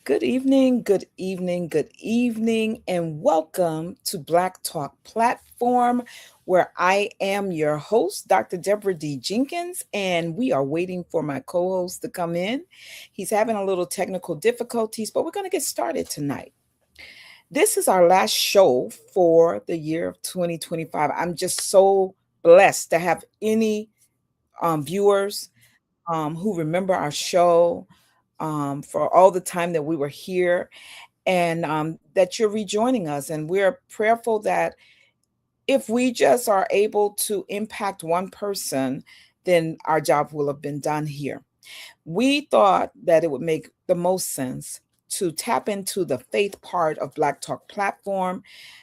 Good evening, good evening, and welcome to Black Talk Platform, where I am your host, Dr. Deborah D. Jenkins, and we are waiting for my co host to come in. He's having a little technical difficulties, but we're going to get started tonight. This is our last show for the year of 2025. I'm just so blessed to have any viewers who remember our show for all the time that we were here and that you're rejoining us. And we're prayerful that if we just are able to impact one person, then our job will have been done here. We thought that it would make the most sense to tap into the faith part of Black Talk Platform,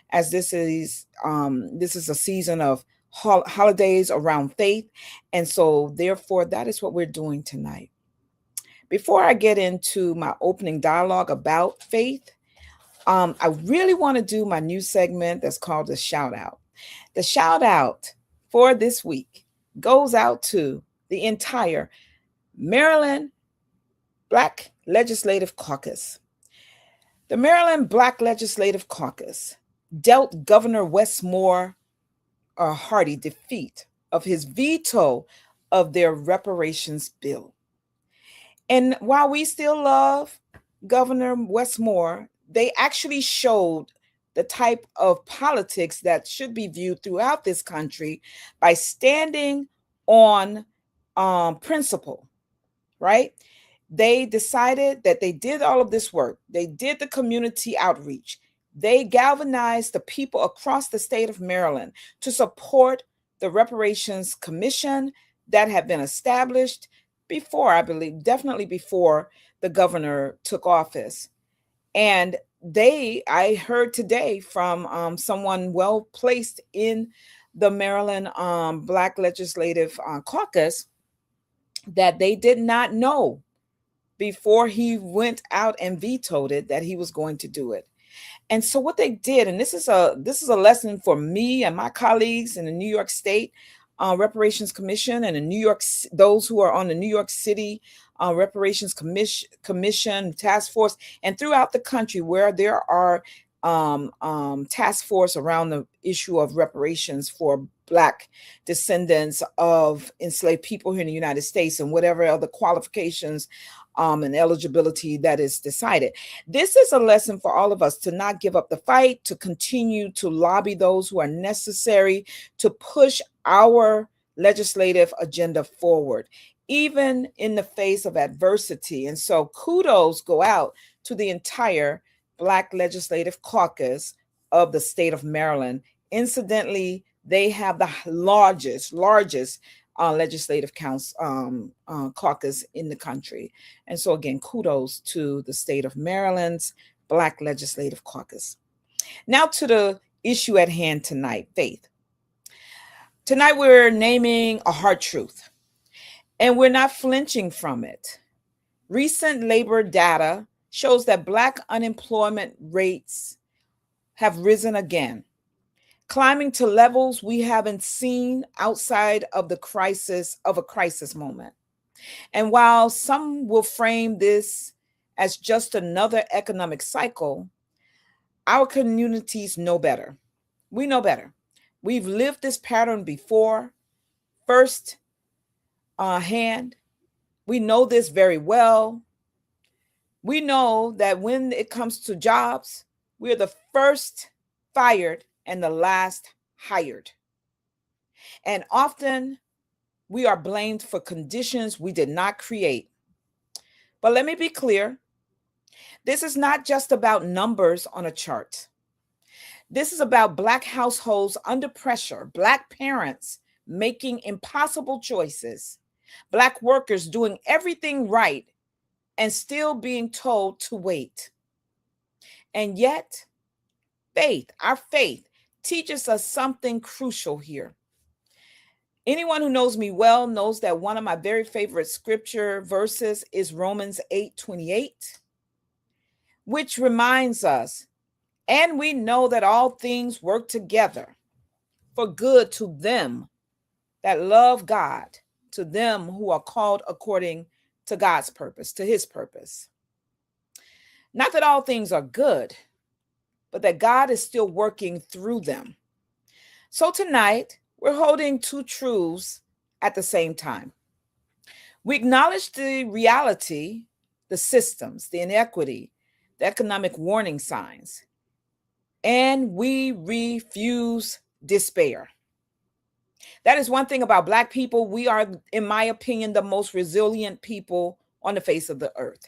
as this is a season of holidays around faith, and so therefore that is what we're doing tonight. Before I get into my opening dialogue about faith, I really want to do my new segment that's called the shout out. The shout out for this week goes out to the entire Maryland Black Legislative Caucus. The Maryland Black Legislative Caucus dealt Governor Wes Moore a hearty defeat of his veto of their reparations bill. And while we still love Governor Wes Moore, they actually showed the type of politics that should be viewed throughout this country by standing on principle, right? They decided that they did all of this work. They did the community outreach. They galvanized the people across the state of Maryland to support the Reparations Commission that had been established before, I believe, definitely before the governor took office. And I heard today from someone well placed in the Maryland Black Legislative Caucus that they did not know before he went out and vetoed it that he was going to do it. And so what they did, and this is a lesson for me and my colleagues in the New York State Reparations Commission and those who are on the New York City Reparations Commission task force, and throughout the country where there are task force around the issue of reparations for Black descendants of enslaved people here in the United States and whatever other qualifications and eligibility that is decided. This is a lesson for all of us to not give up the fight, to continue to lobby those who are necessary to push our legislative agenda forward, even in the face of adversity. And so kudos go out to the entire Black Legislative Caucus of the state of Maryland. Incidentally, they have the largest legislative caucus in the country. And so again, kudos to the state of Maryland's Black Legislative Caucus. Now to the issue at hand tonight, faith. Tonight we're naming a hard truth, and we're not flinching from it. Recent labor data shows that Black unemployment rates have risen again, climbing to levels we haven't seen outside of a crisis moment. And while some will frame this as just another economic cycle, our communities know better. We know better. We've lived this pattern before, first hand. We know this very well. We know that when it comes to jobs, we're the first fired and the last hired. And often we are blamed for conditions we did not create. But let me be clear. This is not just about numbers on a chart. This is about Black households under pressure, Black parents making impossible choices, Black workers doing everything right and still being told to wait. And yet, our faith, teaches us something crucial here. Anyone who knows me well knows that one of my very favorite scripture verses is Romans 8:28, which reminds us, and we know that all things work together for good to them that love God, to them who are called according to God's purpose, to his purpose. Not that all things are good, but that God is still working through them. So tonight, we're holding two truths at the same time. We acknowledge the reality, the systems, the inequity, the economic warning signs, and we refuse despair. That is one thing about Black people. We are, in my opinion, the most resilient people on the face of the earth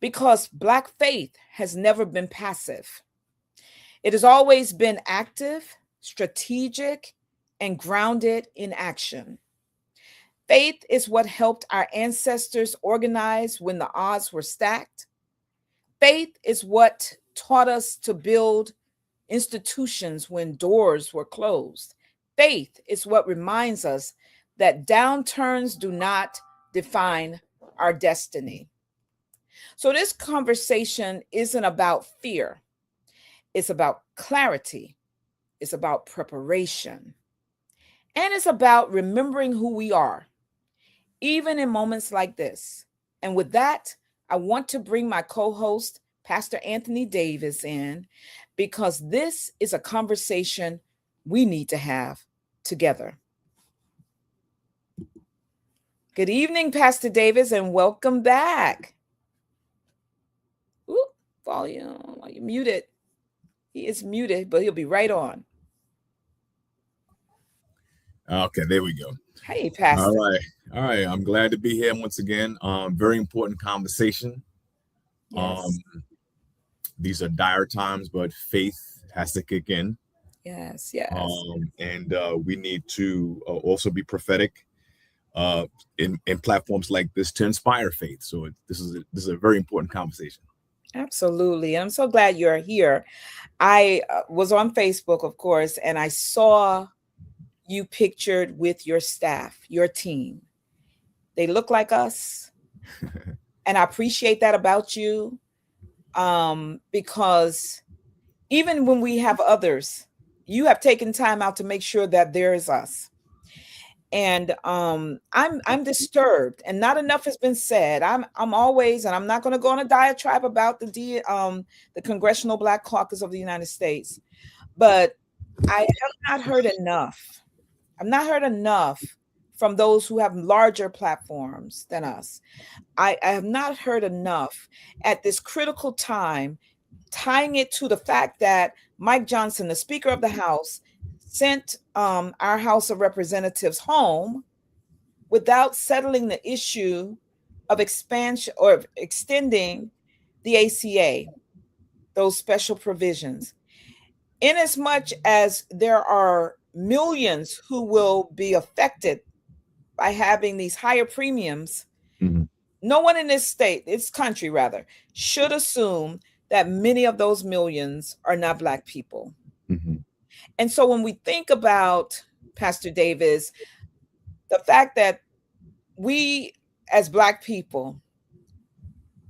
because Black faith has never been passive. It has always been active, strategic, and grounded in action. Faith is what helped our ancestors organize when the odds were stacked. Faith is what taught us to build institutions when doors were closed. Faith is what reminds us that downturns do not define our destiny. So, this conversation isn't about fear, it's about clarity, it's about preparation, and it's about remembering who we are, even in moments like this. And with that, I want to bring my co host, Pastor Anthony Davis, in because this is a conversation we need to have together. Good evening, Pastor Davis, and welcome back. Ooh, volume. Are you muted? He is muted, but he'll be right on. Okay, there we go. Hey, Pastor. All right. I'm glad to be here once again. Very important conversation. Yes. These are dire times, but faith has to kick in. Yes, yes. And we need to also be prophetic in platforms like this to inspire faith. So this is a very important conversation. Absolutely. I'm so glad you're here. I was on Facebook, of course, and I saw you pictured with your staff, your team. They look like us. And I appreciate that about you because even when we have others, you have taken time out to make sure that there is us. And I'm disturbed, and not enough has been said. I'm always, and I'm not going to go on a diatribe about the Congressional Black Caucus of the United States, but I have not heard enough. I've not heard enough from those who have larger platforms than us. I have not heard enough at this critical time, tying it to the fact that Mike Johnson, the Speaker of the House, sent our House of Representatives home without settling the issue of expansion or extending the ACA, those special provisions. Inasmuch as there are millions who will be affected by having these higher premiums, no one in this country rather, should assume that many of those millions are not Black people. And so when we think about, Pastor Davis, the fact that we as Black people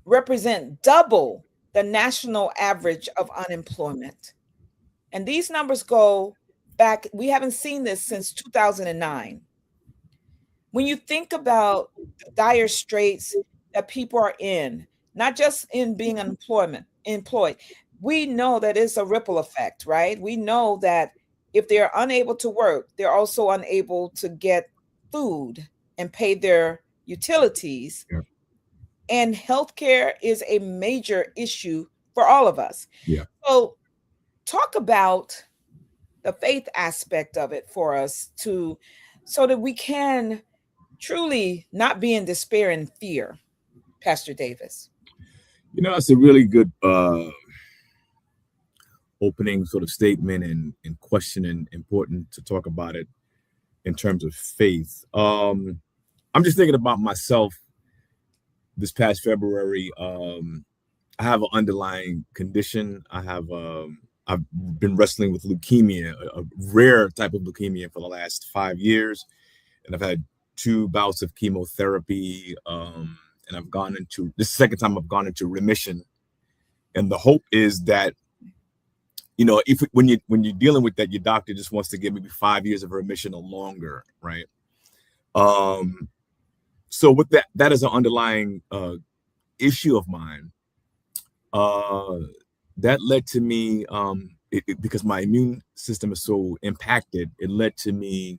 represent double the national average of unemployment. And these numbers go back, we haven't seen this since 2009. When you think about the dire straits that people are in, not just in being employed, we know that it's a ripple effect, right? We know that if they're unable to work, they're also unable to get food and pay their utilities. Yeah. And healthcare is a major issue for all of us. Yeah. So talk about the faith aspect of it for us so that we can truly not be in despair and fear, Pastor Davis. It's a really good opening sort of statement and question, and important to talk about it in terms of faith. I'm just thinking about myself this past February. I have an underlying condition. I've been wrestling with leukemia, a rare type of leukemia, for the last 5 years. And I've had 2 bouts of chemotherapy. And I've gone into, this is the second time I've gone into remission. And the hope is that, if when you're dealing with that, your doctor just wants to give maybe 5 years of remission or longer, right? So with that is an underlying issue of mine. uh, that led to me, because my immune system is so impacted, it led to me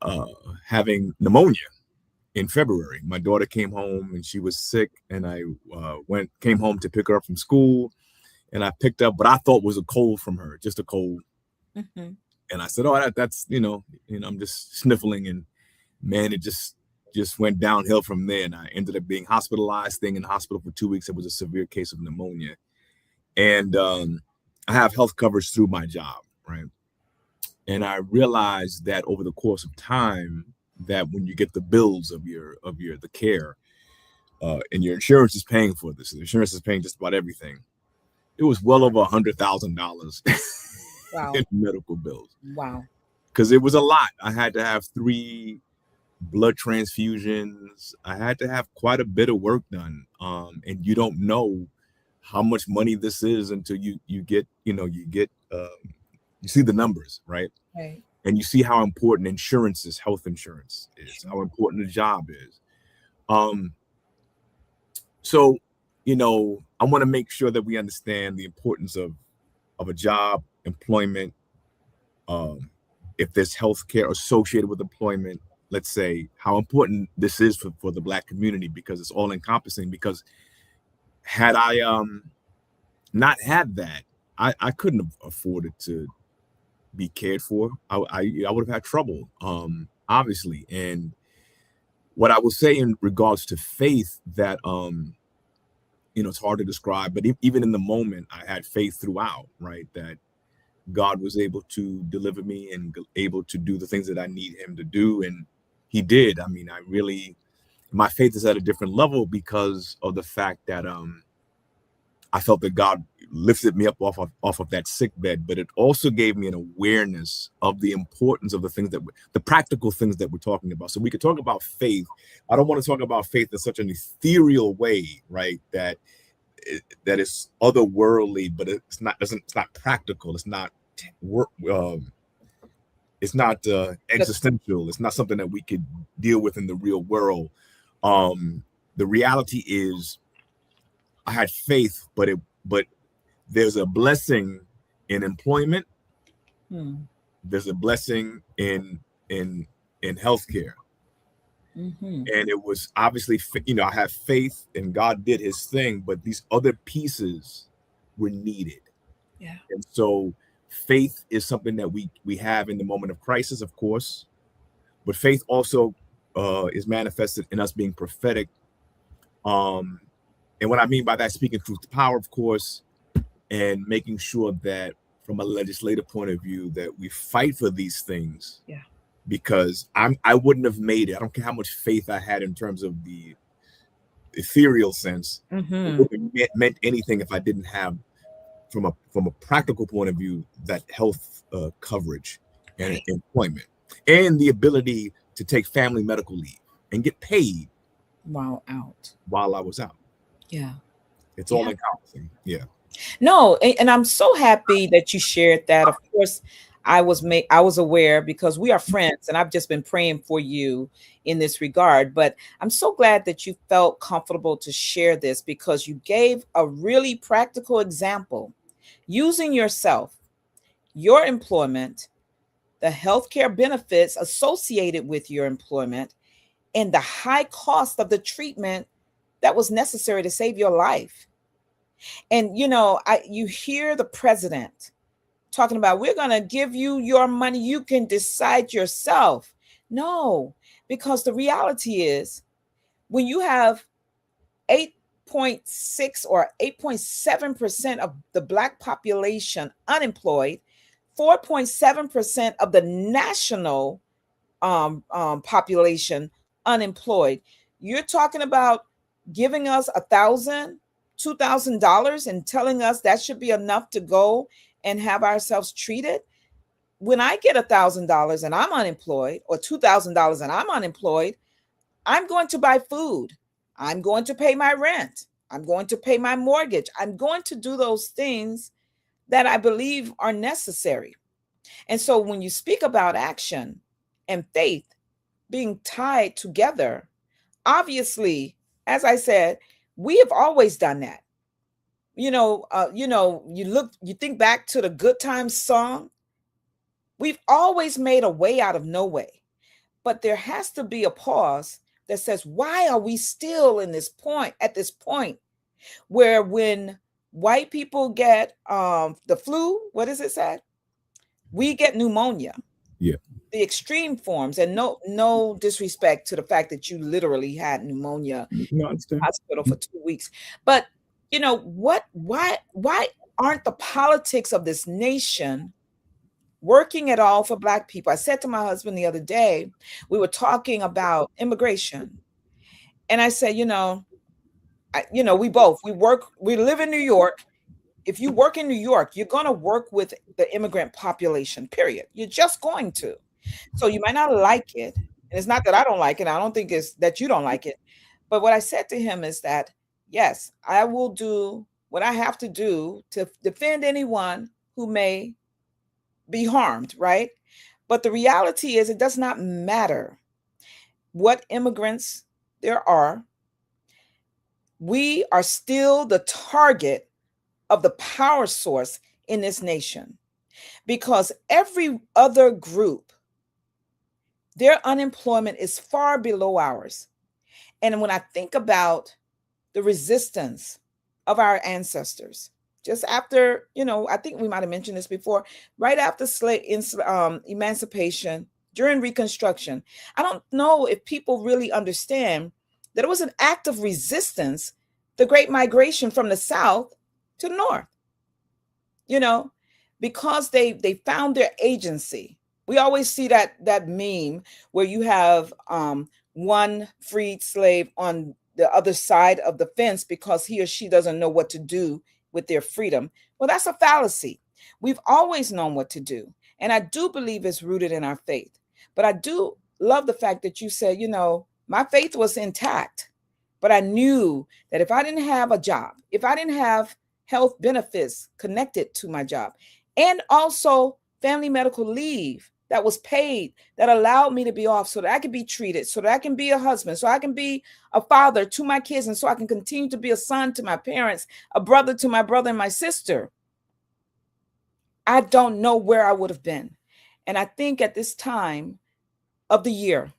uh, having pneumonia in February. My daughter came home and she was sick, and I came home to pick her up from school, and I picked up what I thought was a cold from her, just a cold. Mm-hmm. And I said, "Oh, that's I'm just sniffling," and man, it just went downhill from there. And I ended up being hospitalized, staying in the hospital for 2 weeks. It was a severe case of pneumonia, and I have health coverage through my job, right? And I realized that over the course of time, that when you get the bills of your the care, and your insurance is paying for this, the insurance is paying just about everything. It was well over $100,000 Wow. in medical bills, Wow. because it was a lot. I had to have 3 blood transfusions. I had to have quite a bit of work done, and you don't know how much money this is until you get you see the numbers, right? Right. And you see how important health insurance is, Sure. how important the job is. Um, so, I want to make sure that we understand the importance of a job, employment. Um, if there's health care associated with employment, let's say how important this is for the Black community, because it's all encompassing. Because had I not had that, I couldn't have afforded to be cared for. I would have had trouble, obviously. And what I would say in regards to faith, that it's hard to describe, but even in the moment, I had faith throughout, right? That God was able to deliver me and able to do the things that I need Him to do, and He did. I mean, my faith is at a different level because of the fact that I felt that God lifted me up off of that sick bed, but it also gave me an awareness of the importance of the practical things that we're talking about. So we could talk about faith. I don't want to talk about faith in such an ethereal way, right? That is otherworldly, but it's not practical. It's not work. It's not The, existential. It's not something that we could deal with in the real world. The reality is, I had faith, but there's a blessing in employment. hmm. There's a blessing in healthcare, Mm-hmm. and it was obviously, I have faith and God did His thing, but these other pieces were needed. Yeah. And so faith is something that we have in the moment of crisis, of course, but faith also is manifested in us being prophetic. Um, and what I mean by that, speaking truth to power, of course, and making sure that from a legislative point of view that we fight for these things, Yeah. because I wouldn't have made it. I don't care how much faith I had in terms of the ethereal sense. It Mm-hmm. wouldn't have meant anything if I didn't have, from a practical point of view, that health coverage and Right. employment and the ability to take family medical leave and get paid Wow. Out. while I was out. Yeah. It's all Yeah. encompassing. Yeah. No, and I'm so happy that you shared that. Of course, I was aware because we are friends, and I've just been praying for you in this regard. But I'm so glad that you felt comfortable to share this because you gave a really practical example using yourself, your employment, the healthcare benefits associated with your employment, and the high cost of the treatment that was necessary to save your life. And you hear the president talking about, we're going to give you your money, you can decide yourself. No, because the reality is, when you have 8.6 or 8.7% of the Black population unemployed, 4.7% of the national population unemployed, you're talking about giving us $2,000 and telling us that should be enough to go and have ourselves treated. When I get $1,000 and I'm unemployed, or $2,000 and I'm unemployed, I'm going to buy food. I'm going to pay my rent. I'm going to pay my mortgage. I'm going to do those things that I believe are necessary. And so when you speak about action and faith being tied together, obviously, as I said, we have always done that. you think back to the Good Times song. We've always made a way out of no way, but there has to be a pause that says, why are we still in this point, at this point where when white people get the flu, what is it said? We get pneumonia, Yeah. the extreme forms, and no disrespect to the fact that you literally had pneumonia No, I understand. hospital for 2 weeks. But why aren't the politics of this nation working at all for Black people? I said to my husband the other day, we were talking about immigration, and I said, we live in New York. If you work in New York, you're going to work with the immigrant population, period. You're just going to. So you might not like it. And it's not that I don't like it. I don't think it's that you don't like it. But what I said to him is that, yes, I will do what I have to do to defend anyone who may be harmed, right? But the reality is, it does not matter what immigrants there are. We are still the target of the power source in this nation, because every other group, their unemployment is far below ours. And when I think about the resistance of our ancestors, just after, I think we might have mentioned this before, right after emancipation, during Reconstruction, I don't know if people really understand that it was an act of resistance, the Great Migration from the South to the North, because they found their agency. We always see that meme where you have one freed slave on the other side of the fence because he or she doesn't know what to do with their freedom. Well, that's a fallacy. We've always known what to do. And I do believe it's rooted in our faith. But I do love the fact that you said, my faith was intact, but I knew that if I didn't have a job, if I didn't have health benefits connected to my job, and also family medical leave that was paid, that allowed me to be off so that I could be treated, so that I can be a husband, so I can be a father to my kids, and so I can continue to be a son to my parents, a brother to my brother and my sister, I don't know where I would have been. And I think at this time of the year,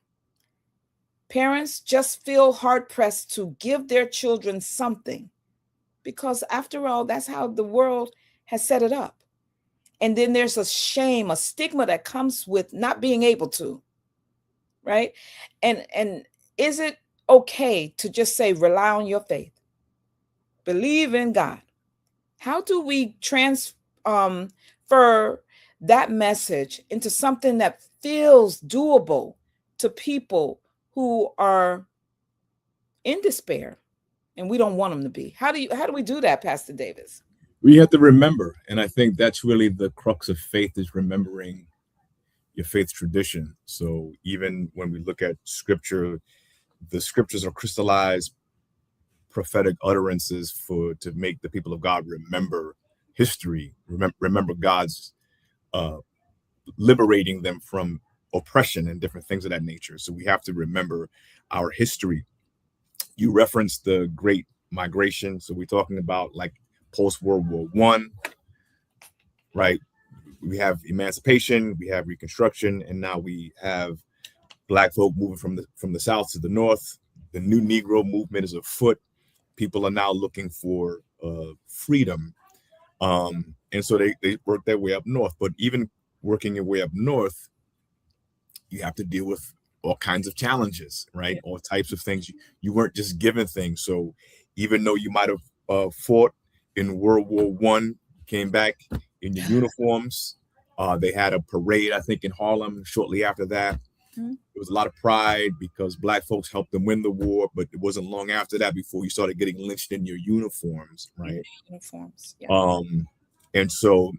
parents just feel hard pressed to give their children something, because after all, that's how the world has set it up. And then there's a shame, a stigma that comes with not being able to, right? And is it okay to just say, rely on your faith, believe in God? How do we transfer that message into something that feels doable to people who are in despair and we don't want them to be? How do we do that, Pastor Davis? We have to remember, and I think that's really the crux of faith, is remembering your faith tradition. So even when we look at scripture, the scriptures are crystallized prophetic utterances to make the people of God remember history, remember God's liberating them from oppression and different things of that nature. So we have to remember our history. You referenced the Great Migration, so we're talking about like post World War I, right? We have emancipation, we have Reconstruction, and now we have Black folk moving from the South to the North. The new Negro movement is afoot. People are now looking for freedom, and so they work their way up north. But even working your way up north, you have to deal with all kinds of challenges, right? Yeah. All types of things. You weren't just given things. So even though you might have fought in World War I, came back in your uniforms. They had a parade, I think, in Harlem shortly after that. Mm-hmm. There was a lot of pride because Black folks helped them win the war, but it wasn't long after that before you started getting lynched in your uniforms, right? Uniforms, yeah. And so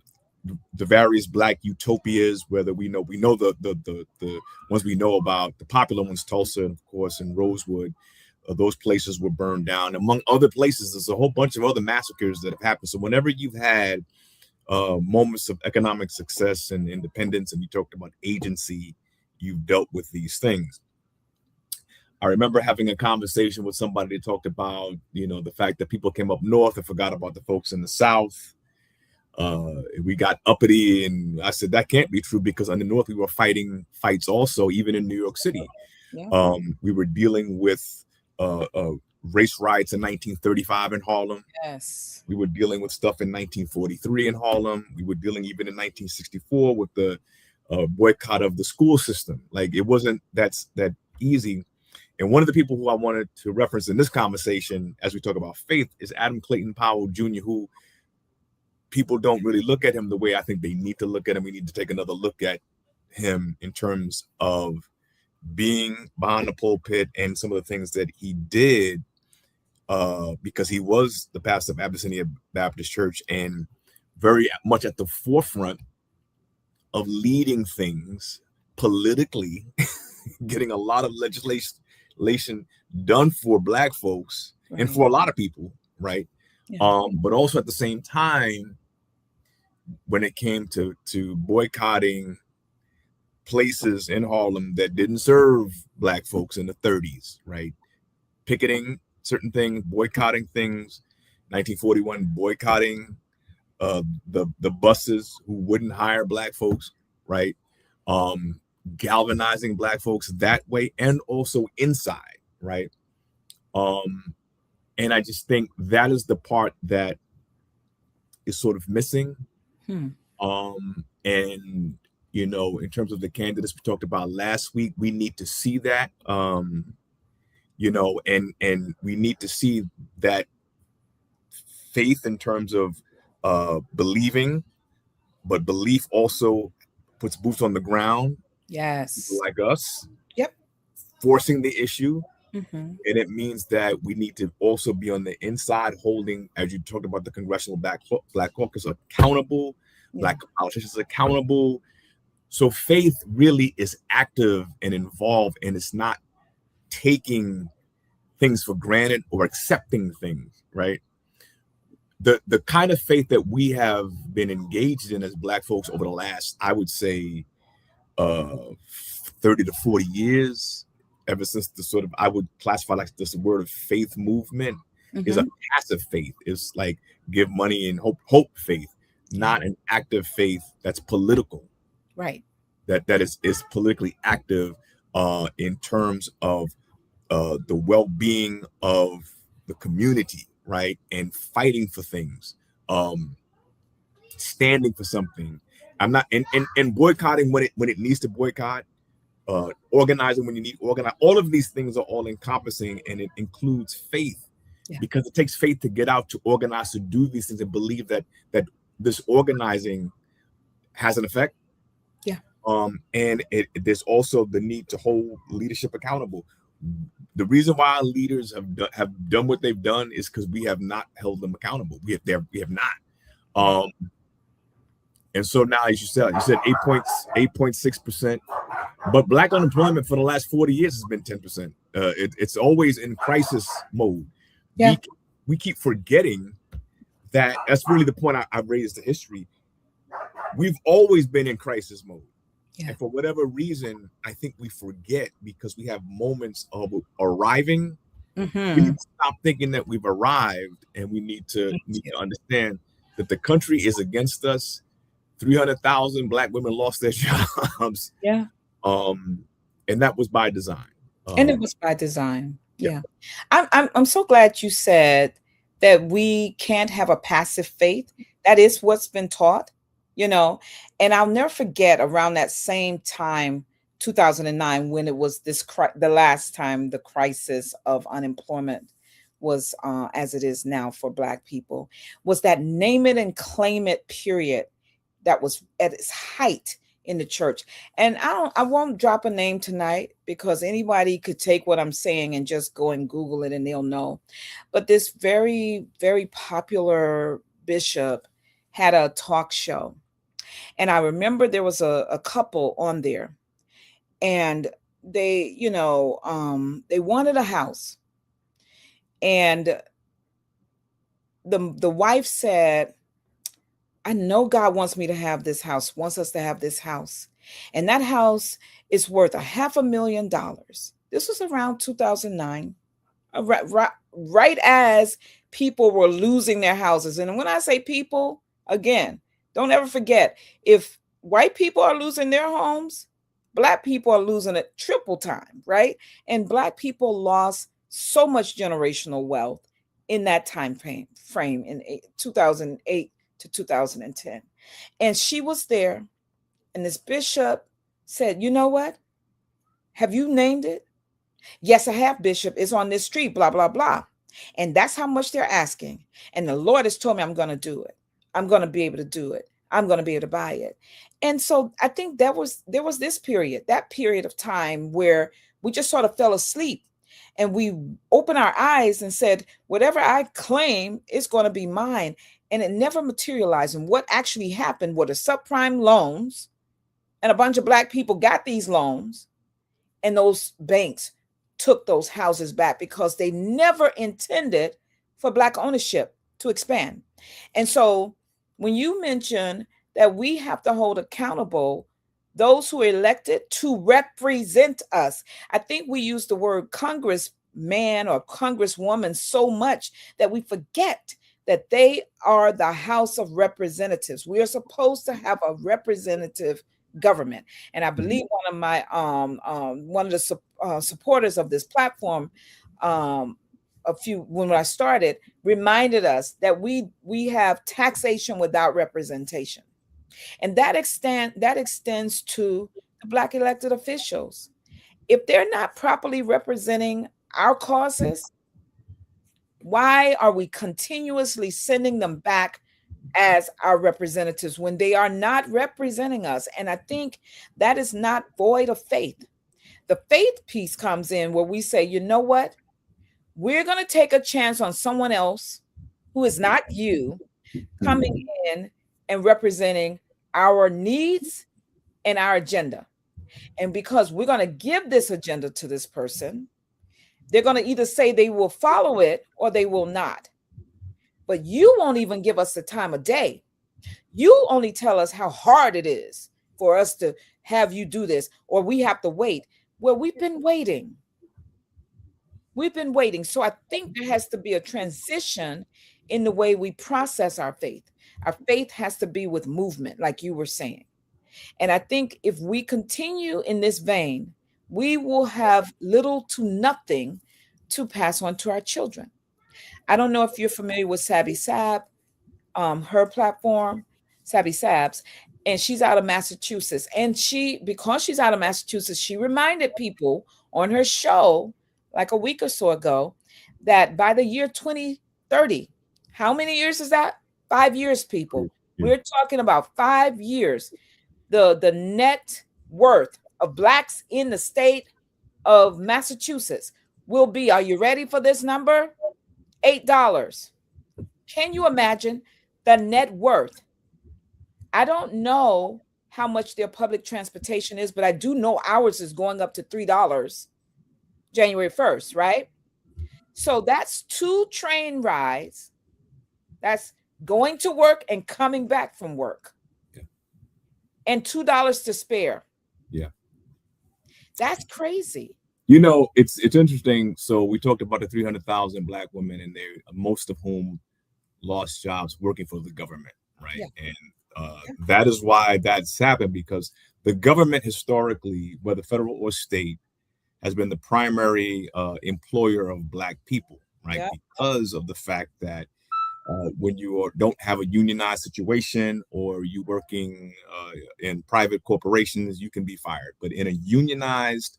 the various Black utopias, whether we know the ones we know about, the popular ones, Tulsa, of course, and Rosewood, those places were burned down. Among other places, there's a whole bunch of other massacres that have happened. So whenever you've had moments of economic success and independence, and you talked about agency, you've dealt with these things. I remember having a conversation with somebody that talked about, the fact that people came up north and forgot about the folks in the south. We got uppity, and I said that can't be true because in the north we were fighting fights also, even in New York City. Yeah. We were dealing with race riots in 1935 in Harlem. Yes. We were dealing with stuff in 1943 in Harlem. We were dealing even in 1964 with the boycott of the school system. Like, it wasn't that easy. And one of the people who I wanted to reference in this conversation as we talk about faith is Adam Clayton Powell Jr., who people don't really look at him the way I think they need to look at him. We need to take another look at him in terms of being behind the pulpit and some of the things that he did, because he was the pastor of Abyssinia Baptist Church and very much at the forefront of leading things politically, getting a lot of legislation done for Black folks and for a lot of people, right? Yeah. But also at the same time, when it came to boycotting places in Harlem that didn't serve Black folks in the 30s, right? Picketing certain things, boycotting things. 1941, boycotting the buses who wouldn't hire Black folks, right? Galvanizing Black folks that way and also inside, right? And I just think that is the part that is sort of missing. And in terms of the candidates we talked about last week, we need to see that, and we need to see that faith in terms of believing, but belief also puts boots on the ground. Yes. Like us. Yep. Forcing the issue. And it means that we need to also be on the inside holding, as you talked about, the Congressional Black Caucus accountable, Black politicians accountable. So faith really is active and involved, and it's not taking things for granted or accepting things, right? The kind of faith that we have been engaged in as Black folks over the last, I would say, 30 to 40 years, ever since the sort of, I would classify like this word of faith movement, is a passive faith. It's like give money and hope faith, not an active faith that's political. Right. That is politically active in terms of the well-being of the community, right? And fighting for things, standing for something. I'm not and boycotting when it needs to boycott, organizing when you need to organize. All of these things are all encompassing, and it includes faith, because it takes faith to get out, to organize, to do these things, and believe that this organizing has an effect. Yeah. And there's also the need to hold leadership accountable. The reason why our leaders have done what they've done is because we have not held them accountable. We have not. And so now, as you said 8.6%, but Black unemployment for the last 40 years has been 10%. It's always in crisis mode. Yeah. We keep forgetting that. That's really the point I raised the history. We've always been in crisis mode. Yeah. And for whatever reason, I think we forget, because we have moments of arriving. We need to stop thinking that we've arrived, and we need to understand that the country is against us. 300,000 Black women lost their jobs. Yeah. And that was by design. And it was by design. Yeah. I'm so glad you said that we can't have a passive faith. That is what's been taught, and I'll never forget, around that same time, 2009, when it was the last time the crisis of unemployment was as it is now for Black people, was that name it and claim it period that was at its height in the church. And I won't drop a name tonight, because anybody could take what I'm saying and just go and Google it and they'll know. But this very, very popular bishop had a talk show. And I remember there was a couple on there, and they, they wanted a house. And the wife said, I know God wants me to have this house, and that house is worth $500,000. This was around 2009, right as people were losing their houses. And when I say people, again, don't ever forget, if white people are losing their homes, black people are losing it triple time, right? And black people lost so much generational wealth in that frame in 2008 to 2010. And she was there, and this bishop said, "You know what? Have you named it?" "Yes, I have, Bishop. It's on this street, blah, blah, blah." And that's how much they're asking. And the Lord has told me I'm going to do it. I'm going to be able to do it. I'm going to be able to buy it. And so I think there was this period, that period of time where we just sort of fell asleep, and we opened our eyes and said, whatever I claim is going to be mine. And it never materialized. And what actually happened were the subprime loans, and a bunch of black people got these loans, and those banks took those houses back because they never intended for black ownership to expand. And so when you mention that we have to hold accountable those who are elected to represent us, I think we use the word congressman or congresswoman so much that we forget that they are the House of Representatives. We are supposed to have a representative government. And I believe one of my one of the supporters of this platform, when I started, reminded us that we have taxation without representation, and that extends to the black elected officials. If they're not properly representing our causes, why are we continuously sending them back as our representatives when they are not representing us? And I think that is not void of faith. The faith piece comes in where we say, you know what? We're going to take a chance on someone else who is not you coming in and representing our needs and our agenda. And because we're going to give this agenda to this person, they're going to either say they will follow it or they will not. But you won't even give us the time of day. You only tell us how hard it is for us to have you do this, or we have to wait. Well, we've been waiting. We've been waiting. So I think there has to be a transition in the way we process our faith. Our faith has to be with movement, like you were saying. And I think if we continue in this vein, we will have little to nothing to pass on to our children. I don't know if you're familiar with Sabi Sab, her platform, Sabi Sabs, and she's out of Massachusetts. And because she's out of Massachusetts, she reminded people on her show like a week or so ago that by the year 2030, how many years is that? 5 years, people. We're talking about 5 years. The net worth of blacks in the state of Massachusetts will be, are you ready for this number? $8. Can you imagine the net worth? I don't know how much their public transportation is, but I do know ours is going up to $3 January 1st, right? So that's 2 train rides. That's going to work and coming back from work. Yeah. And $2 to spare. Yeah. That's crazy. You know, it's interesting. So we talked about the 300,000 black women, and they, most of whom lost jobs working for the government, right? Yeah. And that is why that's happened, because the government historically, whether federal or state, has been the primary employer of black people, right? Yeah. Because of the fact that when you don't have a unionized situation, or you working in private corporations, you can be fired. But in a unionized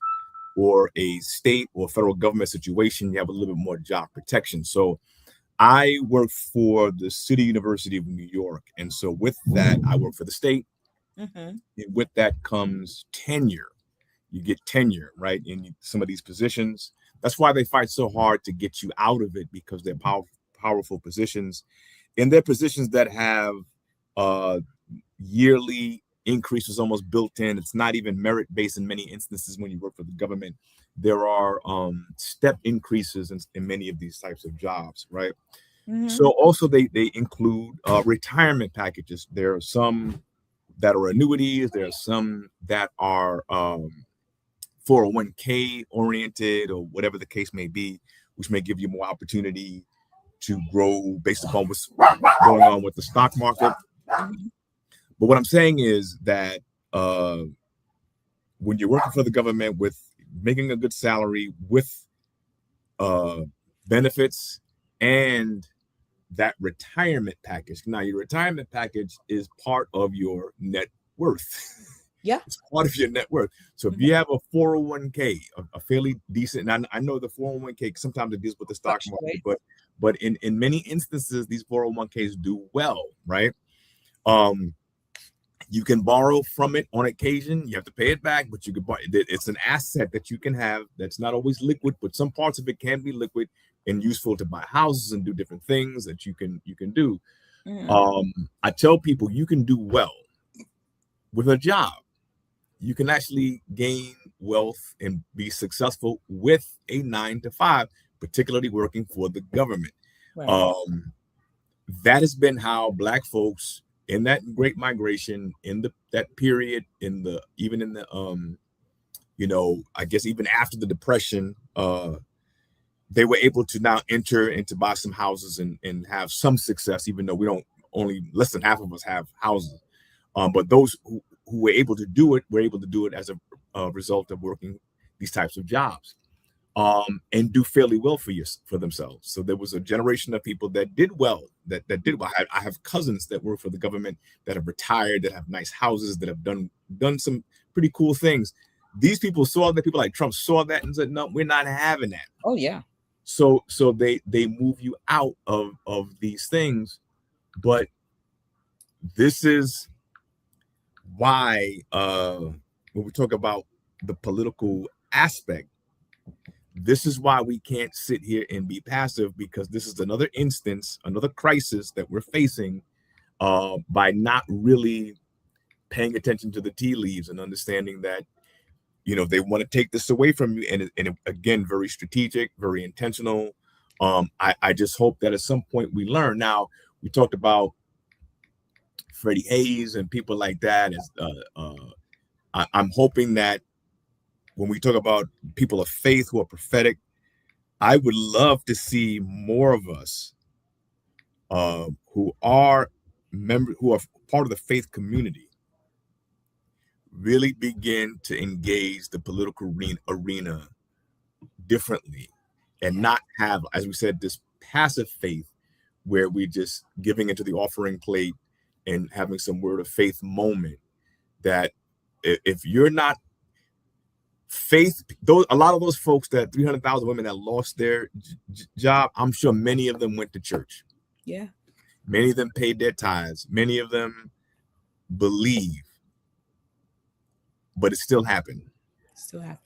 or a state or federal government situation, you have a little bit more job protection. So I work for the City University of New York. And so with that, I work for the state. Mm-hmm. And with that comes tenure. You get tenure, right, in some of these positions. That's why they fight so hard to get you out of it, because they're powerful positions. And they're positions that have yearly increases almost built in. It's not even merit-based in many instances when you work for the government. There are step increases in many of these types of jobs, right? Mm-hmm. So also they include retirement packages. There are some that are annuities. There are some that are 401k oriented or whatever the case may be, which may give you more opportunity to grow based upon what's going on with the stock market. Mhm. But what I'm saying is that when you're working for the government with making a good salary with uh, benefits and that retirement package. Now, your retirement package is part of your net worth. Yeah. It's part of your net worth. So if Mhm. you have a 401k, a fairly decent, and I know the 401k sometimes it deals with the stock market, Fluctuate. but in many instances, these 401ks do well, right? Um, you can borrow from it on occasion. You have to pay it back, but you can buy it. It's an asset that you can have that's not always liquid, but some parts of it can be liquid and useful to buy houses and do different things that you can do. Mhm. I tell people you can do well with a job. You can actually gain wealth and be successful with a 9 to 5, particularly working for the government. Right. Um, that has been how Black folks in that Great Migration, in the that period, in the even in the I guess even after the Depression, they were able to now enter and to buy some houses and have some success, even though we don't, only less than half of us have houses. But those who were able to do it were able to do it as a result of working these types of jobs, and do fairly well for themselves. So there was a generation of people that did well, that did well. I have cousins that work for the government that have retired, that have nice houses, that have done some pretty cool things. These people saw that, people like Trump saw that and said, no, we're not having that. Oh yeah. So they move you out of these things. But this is why when we talk about the political aspect, this is why we can't sit here and be passive, because this is another instance, another crisis that we're facing by not really paying attention to the tea leaves and understanding that they want to take this away from you, and again, very strategic, very intentional. I just hope that at some point we learn. Now, we talked about Freddie Hayes and people like that. I'm hoping that when we talk about people of faith who are prophetic, I would love to see more of us who are part of the faith community really begin to engage the political arena differently, and Yeah. not have, as we said, this passive faith where we're just giving into the offering plate and having some word of faith moment. That if you're not faith, those, a lot of those folks, that 300,000 women that lost their job, I'm sure many of them went to church. Yeah. Many of them paid their tithes. Many of them believe, but it still happened. Still happen.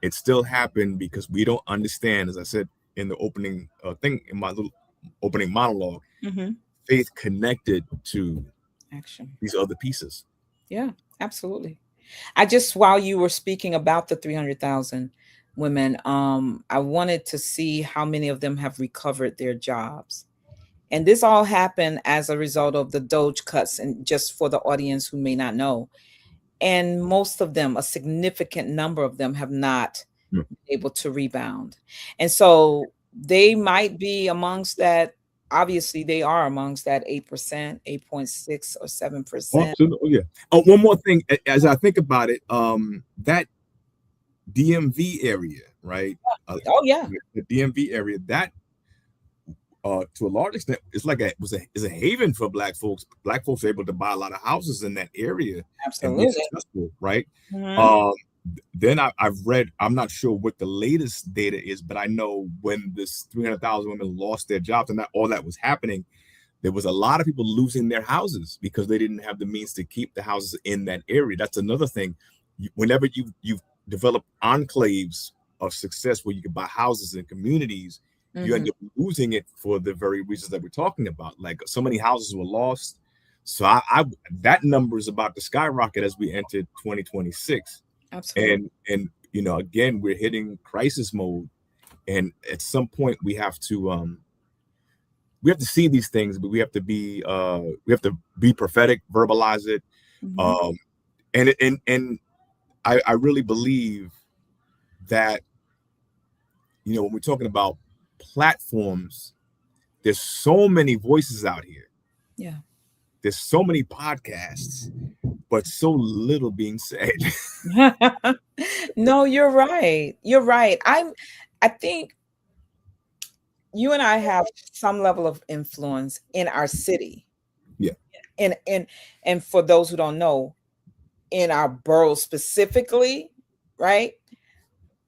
It still happened because we don't understand, as I said in the opening thing, in my little opening monologue, Mm-hmm. faith connected to Action. these other pieces. Yeah. Absolutely. I just, while you were speaking about the 300,000 women, I wanted to see how many of them have recovered their jobs. And this all happened as a result of the Doge cuts, and just for the audience who may not know. And most of them, a significant number of them, have not Mm. been able to rebound. And so they might be amongst that. Obviously, they are amongst that 8%, 8.6 or Oh, 7%. absolutely. Oh, yeah. Oh, one more thing, as I think about it, that DMV area, right? Uh, Oh, yeah, the DMV area, that to a large extent, it's like is a haven for Black folks. Black folks are able to buy a lot of houses in that area and be absolutely. successful, right? Mhm. Um, then I've read, I'm not sure what the latest data is, but I know when this 300,000 women lost their jobs and that all that was happening, there was a lot of people losing their houses because they didn't have the means to keep the houses in that area. That's another thing. Whenever you've developed enclaves of success where you can buy houses in communities, you Mhm. end up losing it for the very reasons that we're talking about. Like, so many houses were lost. So that number is about to skyrocket as we enter 2026. Absolutely. And again, we're hitting crisis mode, and at some point we have to see these things, but we have to be prophetic, verbalize it. Mhm. um and I really believe that, when we're talking about platforms, there's so many voices out here. Yeah. There's so many podcasts, but so little being said. No, you're right. You're right. I think you and I have some level of influence in our city. Yeah. And for those who don't know, in our borough specifically, right?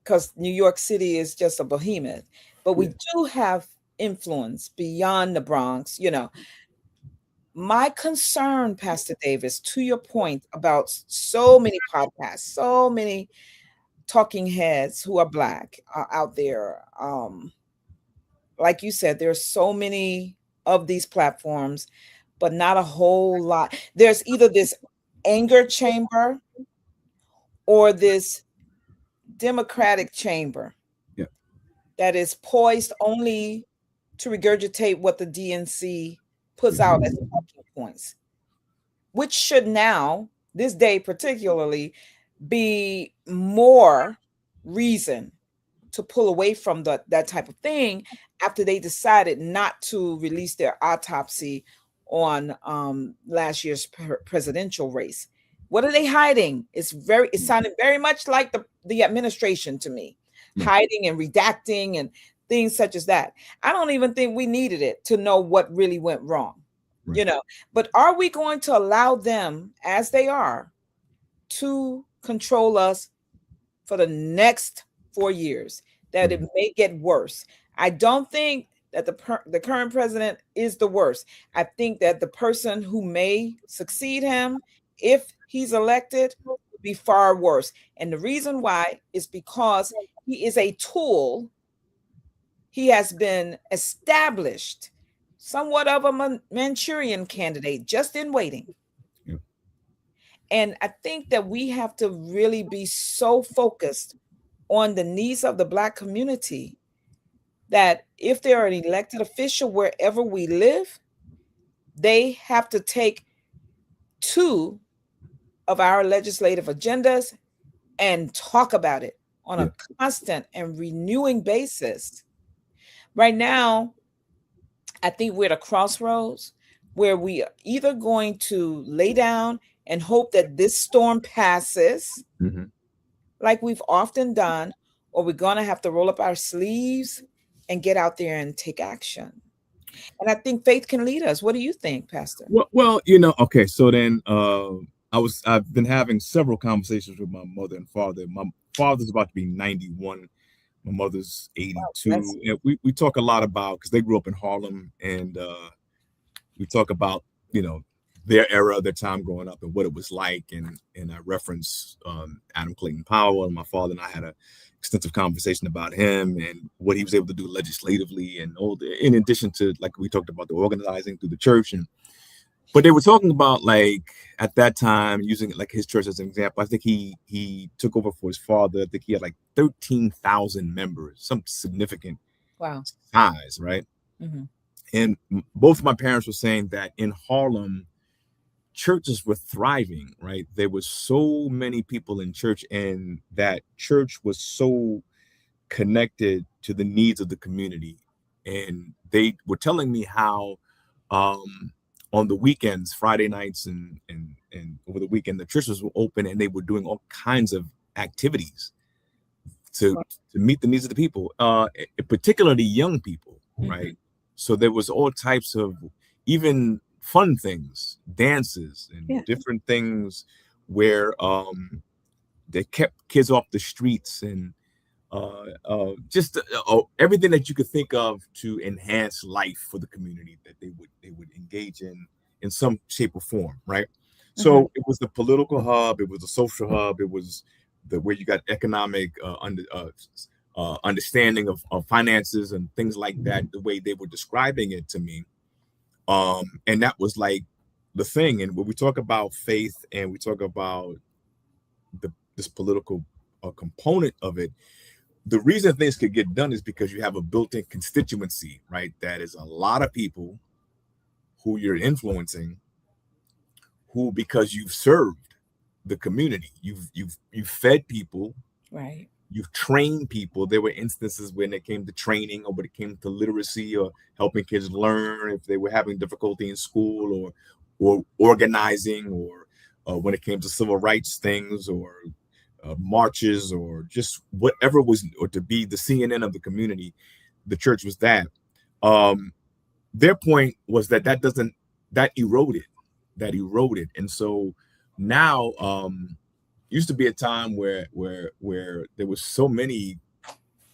Because New York City is just a behemoth. But we Yeah. do have influence beyond the Bronx. My concern, Pastor Davis, to your point about so many podcasts, so many talking heads who are Black out there. Like you said, there's so many of these platforms, but not a whole lot. There's either this anger chamber or this democratic chamber Yeah. that is poised only to regurgitate what the DNC puts Yeah. out as talking points, which should now, this day particularly, be more reason to pull away from that type of thing after they decided not to release their autopsy on last year's presidential race. What are they hiding? It sounded very much like the administration to me, Right. hiding and redacting and things such as that. I don't even think we needed it to know what really went wrong, Right. you know. But are we going to allow them, as they are, to control us for the next 4 years? That it may get worse. I don't think that the current president is the worst. I think that the person who may succeed him, if he's elected, will be far worse. And the reason why is because he is a tool. He has been established, somewhat of a Manchurian candidate, just in waiting. Yeah. And I think that we have to really be so focused on the needs of the Black community that if they're an elected official wherever we live, they have to take two of our legislative agendas and talk about it on Yeah. a constant and renewing basis. Right now, I think we're at a crossroads where we are either going to lay down and hope that this storm passes, Mm-hmm. like we've often done, or we're going to have to roll up our sleeves and get out there and take action. And I think faith can lead us. What do you think, Pastor? Well, okay. So then, I've been having several conversations with my mother and father. My father's about to be 91. My mother's Wow, bless 82. And we talk a lot about, because they grew up in Harlem, and we talk about, their era, their time growing up and what it was like. And I reference Adam Clayton Powell, and my father and I had a extensive conversation about him and what he was able to do legislatively, and in addition to, like, we talked about the organizing through the church. But they were talking about, like, at that time, using like his church as an example. I think he took over for his father. I think he had like 13,000 members, some significant Wow. size, right? Mm-hmm. And both of my parents were saying that in Harlem, churches were thriving, right? There was so many people in church, and that church was so connected to the needs of the community. And they were telling me how on the weekends, Friday nights and over the weekend, the churches were open, and they were doing all kinds of activities to meet the needs of the people, particularly young people, right? Mm-hmm. So there was all types of, even fun things, dances Yeah. and different things where they kept kids off the streets, and just everything that you could think of to enhance life for the community, that they would engage in some shape or form, right? Mm-hmm. So it was the political hub, it was the social hub, it was the where you got economic understanding of finances and things like that, the way they were describing it to me. And that was like the thing. And when we talk about faith and we talk about this political component of it, the reason things could get done is because you have a built-in constituency, right? That is a lot of people who you're influencing, who, because you've served the community, you've fed people, Right. you've trained people. There were instances when it came to training, or when it came to literacy, or helping kids learn if they were having difficulty in school, or organizing, or when it came to civil rights things, or marches, or just whatever was, or to be the CNN of the community. The church was that. Um, their point was that that eroded, and so now, used to be a time where there was so many,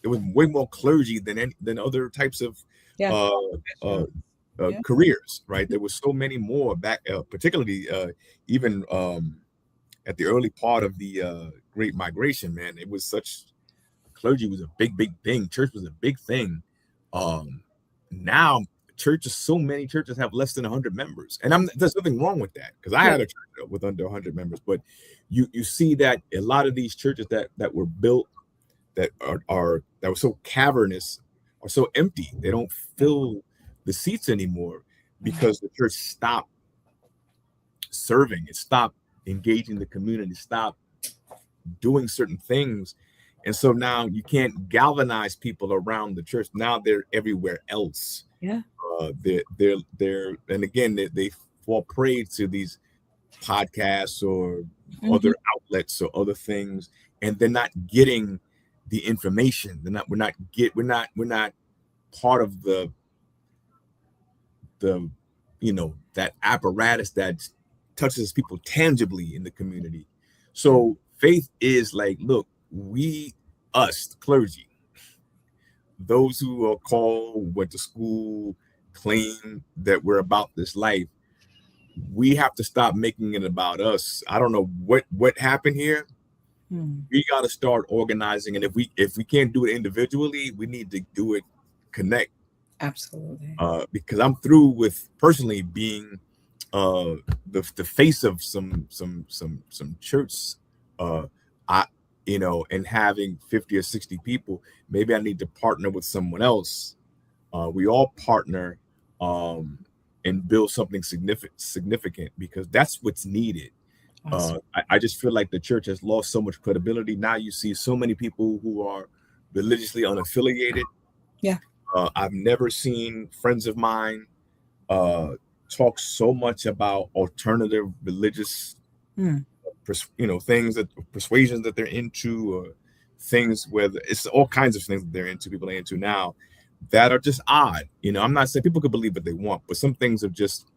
there was way more clergy than other types of Yeah. uh, uh, Yeah. careers, right? There was so many more back, particularly even at the early part of the Great Migration. Man, it was such, clergy was a big thing. Church was a big thing. Now churches, so many churches have less than 100 members, and there's nothing wrong with that, because I Yeah. had a church with under 100 members. But you see that a lot of these churches that were built, that are that were so cavernous, are so empty. They don't fill the seats anymore, because the church stopped serving, it stopped engaging the community, stopped doing certain things. And so now you can't galvanize people around the church. Now they're everywhere else. Yeah. They're and again, they fall prey to these podcasts, or Mm-hmm. other outlets, or other things, and they're not getting the information. We're not part of the that apparatus that touches people tangibly in the community. So faith is like, look, us clergy, those who are called, went to school, claim that we're about this life, we have to stop making it about us. I don't know what happened here. We got to start organizing, and if we can't do it individually, we need to do it connect. Absolutely. Because I'm through with personally being uh the face of some church, uh I and having 50 or 60 people. Maybe I need to partner with someone else. We all partner, um and build something significant, because that's what's needed. Awesome. I just feel like the church has lost so much credibility. Now you see so many people who are religiously unaffiliated. Yeah. I've never seen friends of mine uh, talk so much about alternative religious, Mm. things, that persuasions that they're into, or things where it's all kinds of things that they're into. People are into now that are just odd. I'm not saying people could believe what they want, but some things are just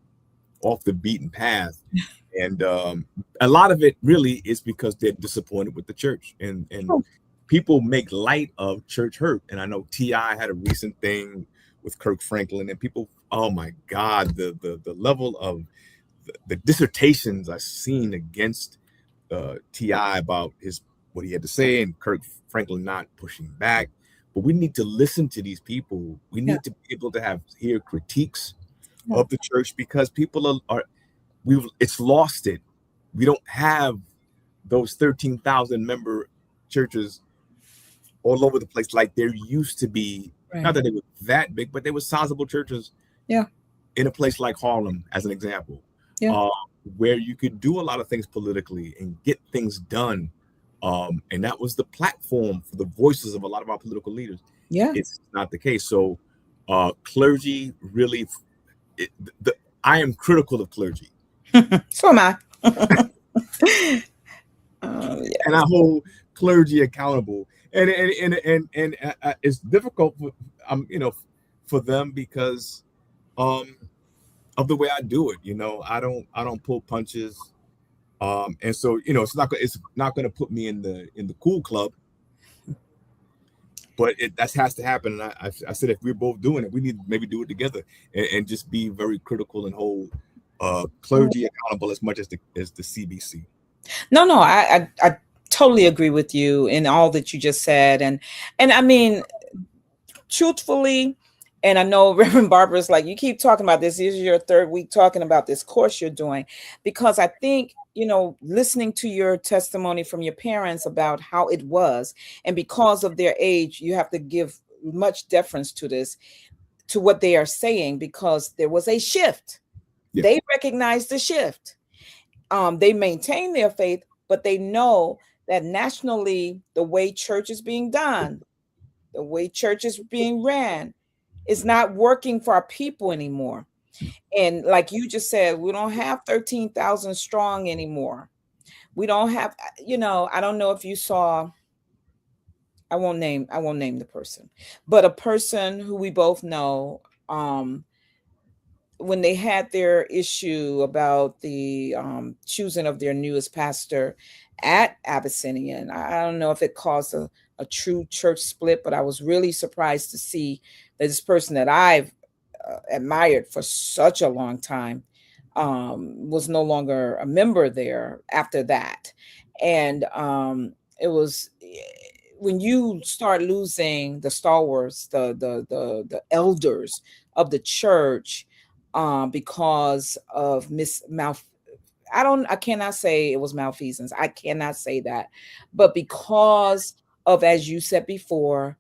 off the beaten path. And a lot of it really is because they're disappointed with the church, and Oh, people make light of church hurt. And I know T.I. had a recent thing with Kirk Franklin, and people, oh my God, the level of the dissertations I've seen against T.I. about what he had to say, and Kirk Franklin not pushing back. But we need to listen to these people. We yeah. need to be able to hear critiques Yeah. of the church, because people are it's lost it. We don't have those 13,000 member churches all over the place like there used to be. Not Right. that they were that big, but they were sizable churches Yeah. in a place like Harlem, as an example, Yeah. uh, where you could do a lot of things politically and get things done. And that was the platform for the voices of a lot of our political leaders. Yeah. It's not the case. So clergy really, it, I am critical of clergy. So am I. And I hold clergy accountable. And it's difficult for for them, because um of the way I do it. I don't pull punches. And so it's not gonna put me in the cool club, but that has to happen. And I said, if we're both doing it, we need to maybe do it together, and just be very critical, and hold clergy accountable as much as the CBC. No, no, I totally agree with you in all that you just said, and I mean, truthfully, and I know Reverend Barbara's like, you keep talking about this. This is your third week talking about this course you're doing, because I think, listening to your testimony from your parents about how it was, and because of their age, you have to give much deference to this, to what they are saying, because there was a shift. Yeah. They recognize the shift. They maintain their faith, but they know that nationally, the way church is being done, the way church is being ran, is not working for our people anymore. And like you just said, we don't have 13,000 strong anymore. We don't have, I don't know if you saw, I won't name the person, but a person who we both know, um, when they had their issue about the choosing of their newest pastor at Abyssinian, I don't know if it caused a true church split, but I was really surprised to see that this person that I've admired for such a long time was no longer a member there after that. And it was when you start losing the stalwarts, the elders of the church, because of I cannot say it was malfeasance. I cannot say that, but because of, as you said before,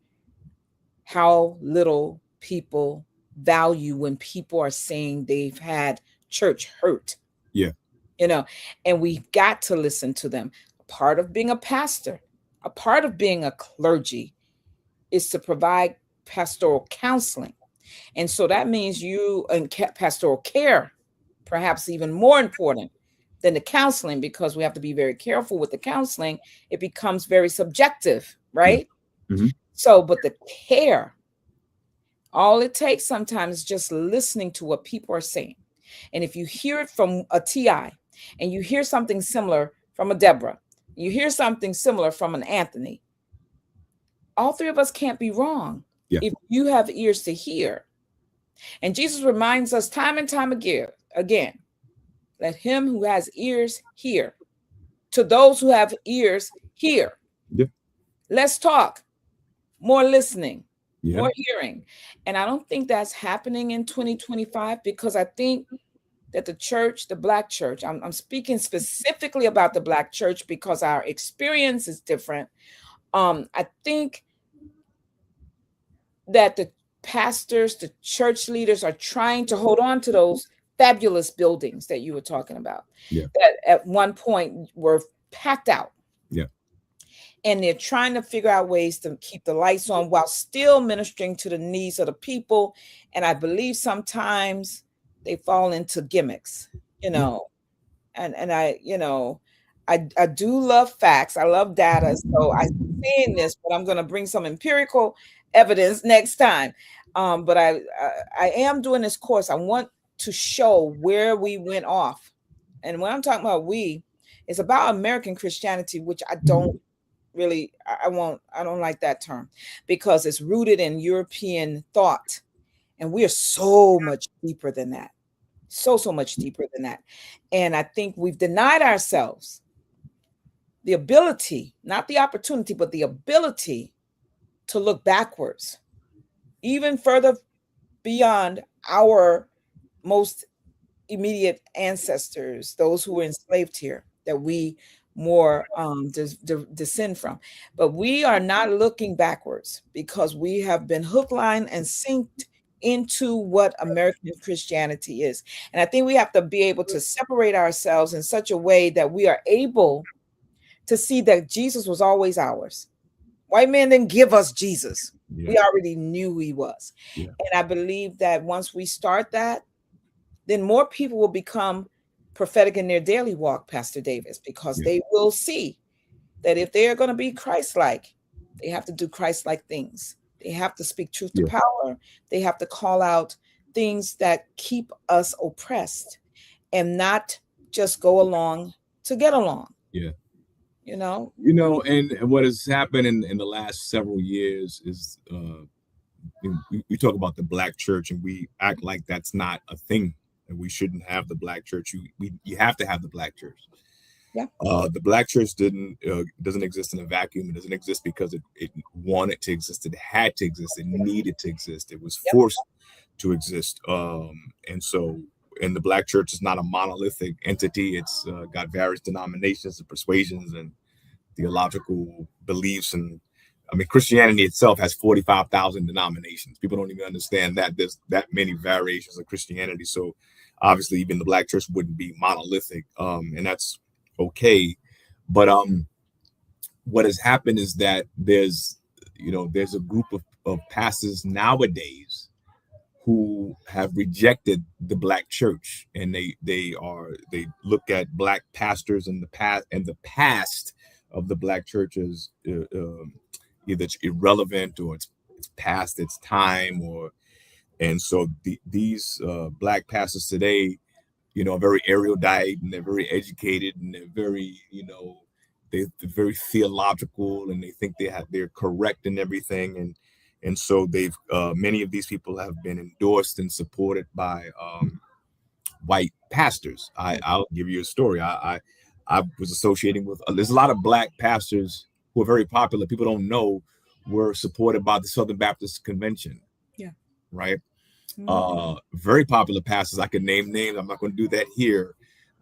how little people value when people are saying they've had church hurt, Yeah. you know, and we've got to listen to them. A part of being a pastor, a part of being a clergy is to provide pastoral counseling. And so that means you and pastoral care, perhaps even more important than the counseling, because we have to be very careful with the counseling. It becomes very subjective, Yeah. right? Hmm. So, but the care, all it takes sometimes is just listening to what people are saying. And if you hear it from a TI and you hear something similar from a Deborah, you hear something similar from an Anthony, all three of us can't be wrong Yeah. if you have ears to hear. And Jesus reminds us time and time again, let him who has ears hear. To those who have ears, hear. Yeah. Less talk, more listening, Yeah. more hearing. And I don't think that's happening in 2025, because I think that the church, the Black church, I'm speaking specifically about the Black church because our experience is different. I think that the pastors, the church leaders are trying to hold on to those fabulous buildings that you were talking about, Yeah. that at one point were packed out. Yeah. And they're trying to figure out ways to keep the lights on while still ministering to the needs of the people. And I believe sometimes they fall into gimmicks, you Yeah. know, and I do love facts. I love data. So I'm saying this, but I'm going to bring some empirical evidence next time. But I am doing this course. I want to show where we went off. And when I'm talking about we, it's about American Christianity, which I don't really, I don't like that term, because it's rooted in European thought. And we are so much deeper than that. So much deeper than that. And I think we've denied ourselves the ability, not the opportunity, but the ability to look backwards, even further beyond our most immediate ancestors, those who were enslaved here, that we more descend from. But we are not looking backwards because we have been hook, line, and synced into what American Christianity is. And I think we have to be able to separate ourselves in such a way that we are able to see that Jesus was always ours. White man didn't give us Jesus. Yeah. We already knew who he was. Yeah. And I believe that once we start that, then more people will become prophetic in their daily walk, Pastor Davis, because Yeah. they will see that if they are going to be Christ-like, they have to do Christ-like things. They have to speak truth to Yeah. power. They have to call out things that keep us oppressed and not just go along to get along. Yeah. You know? And what has happened in the last several years is we talk about the Black church and we act like that's not a thing, and we shouldn't have the Black church. You have to have the Black church. Yeah. The Black church doesn't exist in a vacuum. It doesn't exist because it wanted to exist. It had to exist. It needed to exist. It was forced to exist. And the Black church is not a monolithic entity. It's got various denominations and persuasions and theological beliefs. And I mean, Christianity itself has 45,000 denominations. People don't even understand that there's that many variations of Christianity. So obviously even the Black church wouldn't be monolithic. And that's okay. But what has happened is that there's a group of pastors nowadays who have rejected the black church, and they look at black pastors in the past, and the past of the black church is either it's irrelevant, or it's past its time, or and so these black pastors today, are very erudite, and they're very educated, and they're very, they're very theological, and they think they're correct in everything, and so they've many of these people have been endorsed and supported by white pastors. I'll give you a story. I was associating with there's a lot of black pastors who are very popular. People don't know were supported by the Southern Baptist Convention. Yeah. Right. Very popular pastors. I could name names. I'm not going to do that here,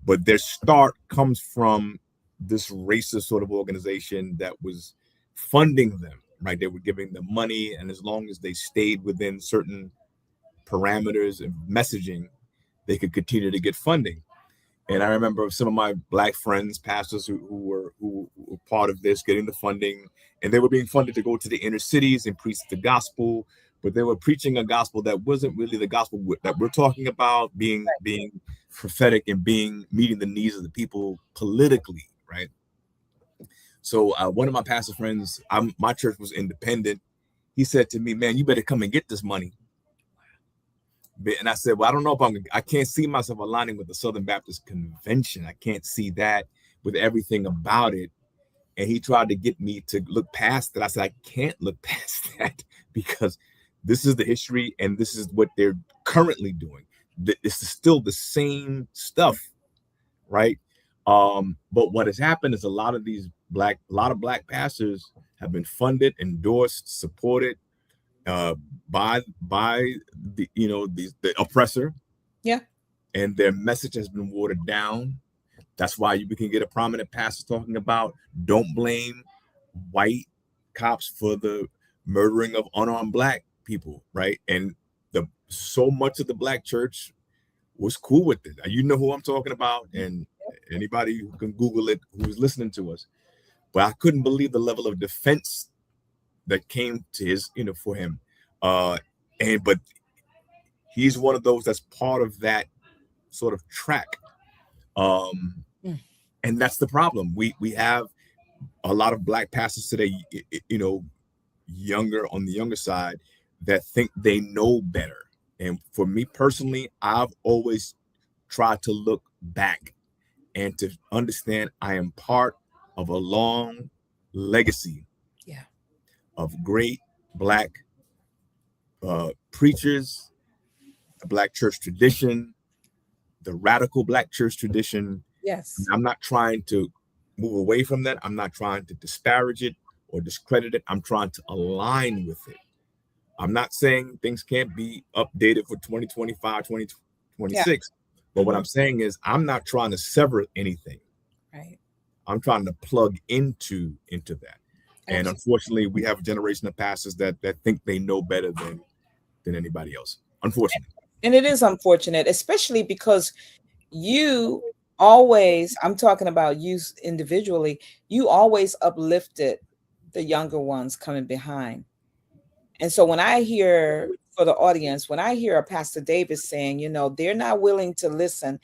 but their start comes from this racist sort of organization that was funding them. Right, they were giving them money, and as long as they stayed within certain parameters and messaging, they could continue to get funding. And I remember some of my black friends, pastors who were part of this, getting the funding, and they were being funded to go to the inner cities and preach the gospel. But they were preaching a gospel that wasn't really the gospel that we're talking about, being prophetic and being meeting the needs of the people politically, right? So one of my pastor friends, my church was independent. He said to me, "Man, you better come and get this money." And I said, "Well, I don't know if I can't see myself aligning with the Southern Baptist Convention. I can't see that with everything about it." And he tried to get me to look past that. I said, "I can't look past that because this is the history and this is what they're currently doing. This is still the same stuff, right?" But what has happened is a lot of black pastors have been funded, endorsed, supported by the oppressor. Yeah. And their message has been watered down. That's why you can get a prominent pastor talking about don't blame white cops for the murdering of unarmed black people, right? And so much of the black church was cool with it. You know who I'm talking about, and anybody who can Google it who's listening to us. But I couldn't believe the level of defense that came to for him. But he's one of those that's part of that sort of track. And that's the problem. We have a lot of black pastors today, younger on the younger side, that think they know better. And for me personally, I've always tried to look back and to understand I am part of a long legacy of great black preachers, the black church tradition, the radical black church tradition. Yes. I'm not trying to move away from that. I'm not trying to disparage it or discredit it. I'm trying to align with it. I'm not saying things can't be updated for 2025, 2026. But what I'm saying is I'm not trying to sever anything. Right. I'm trying to plug into that. And unfortunately, we have a generation of pastors that think they know better than anybody else. Unfortunately. And it is unfortunate, especially because you always, I'm talking about you individually, you always uplifted the younger ones coming behind. And so when I hear, for the audience, when I hear a Pastor Davis saying, they're not willing to listen,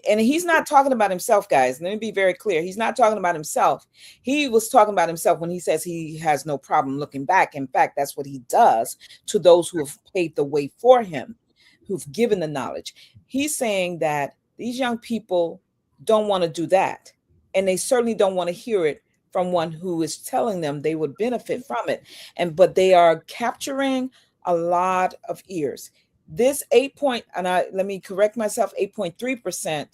and he's not talking about himself, guys. Let me be very clear. He's not talking about himself. He was talking about himself when he says he has no problem looking back. In fact, that's what he does to those who have paved the way for him, who've given the knowledge. He's saying that these young people don't want to do that. And they certainly don't want to hear it from one who is telling them they would benefit from it. But they are capturing a lot of ears. This let me correct myself, 8.3%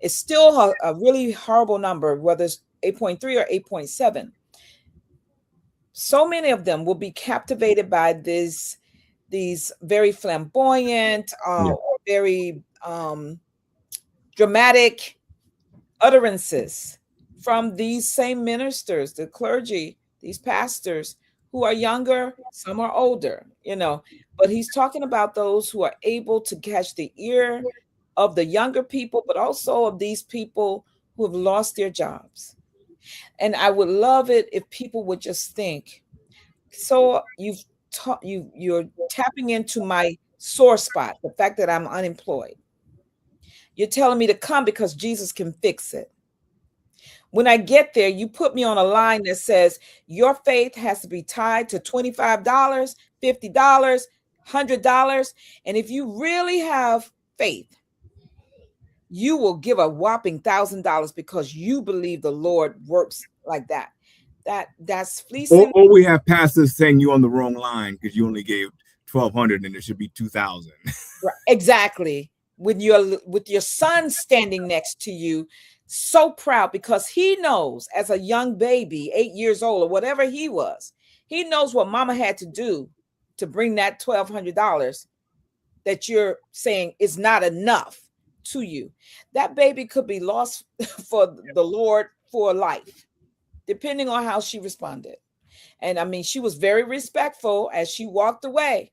is still a really horrible number, whether it's 8.3 or 8.7. So many of them will be captivated by these very flamboyant, very dramatic utterances from these same ministers, the clergy, these pastors who are younger, some are older, but he's talking about those who are able to catch the ear of the younger people, but also of these people who have lost their jobs. And I would love it if people would just think, so you're tapping into my sore spot, the fact that I'm unemployed. You're telling me to come because Jesus can fix it. When I get there, you put me on a line that says your faith has to be tied to $25, $50, $100. And if you really have faith, you will give a whopping $1,000 because you believe the Lord works like that. That's fleecing. Or we have pastors saying you on the wrong line because you only gave 1,200 and it should be 2,000. Right, exactly. With your son standing next to you, so proud because he knows as a young baby, 8 years old or whatever he was, he knows what mama had to do to bring that $1,200 that you're saying is not enough to you. That baby could be lost for the Lord for life, depending on how she responded. And I mean, she was very respectful as she walked away,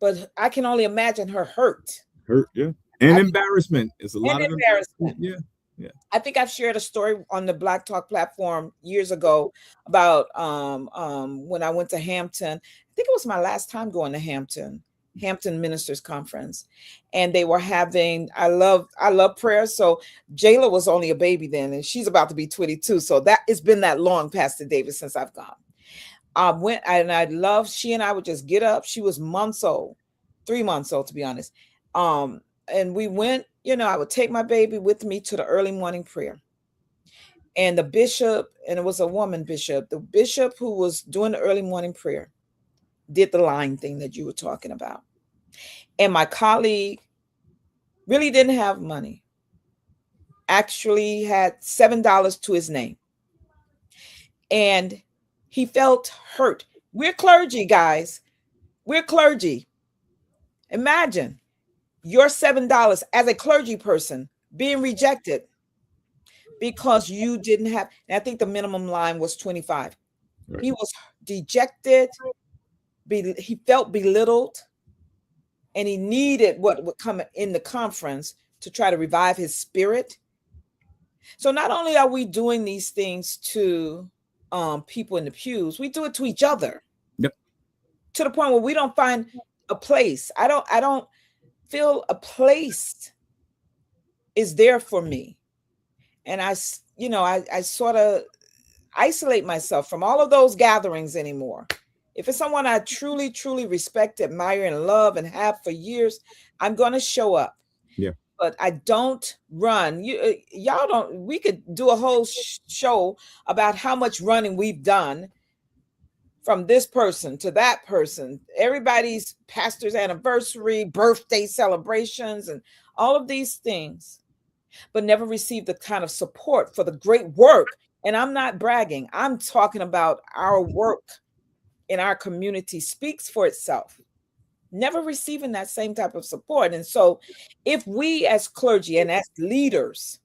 but I can only imagine her hurt. Hurt, yeah. And I, embarrassment. It's a and lot of embarrassment. embarrassment. Yeah. Yeah. I think I've shared a story on the Black Talk platform years ago about when I went to Hampton. I think it was my last time going to Hampton Ministers Conference, and they were having. I love prayer. So Jayla was only a baby then, and she's about to be 22. So that it's been that long, Pastor Davis, since I've gone. I went and I loved. She and I would just get up. She was months old, 3 months old to be honest. And we went. I would take my baby with me to the early morning prayer. And the bishop, and it was a woman bishop, the bishop who was doing the early morning prayer did the line thing that you were talking about. And my colleague really didn't have money, actually had $7 to his name. And he felt hurt. We're clergy, guys. We're clergy. Imagine your $7 as a clergy person being rejected because you didn't have, and I think the minimum line was 25. Right. He was dejected, he felt belittled, and he needed what would come in the conference to try to revive his spirit. So not only are we doing these things to people in the pews, we do it to each other. Yep. To the point where we don't find a place. I don't feel a place is there for me. And I sort of isolate myself from all of those gatherings anymore. If it's someone I truly, truly respect, admire, and love and have for years, I'm going to show up. Yeah. But I don't run. Y'all don't. We could do a whole show about how much running we've done from this person to that person. Everybody's pastor's anniversary, birthday celebrations, and all of these things, but never received the kind of support for the great work. And I'm not bragging. I'm talking about our work in our community speaks for itself. Never receiving that same type of support. And so if we as clergy and as leaders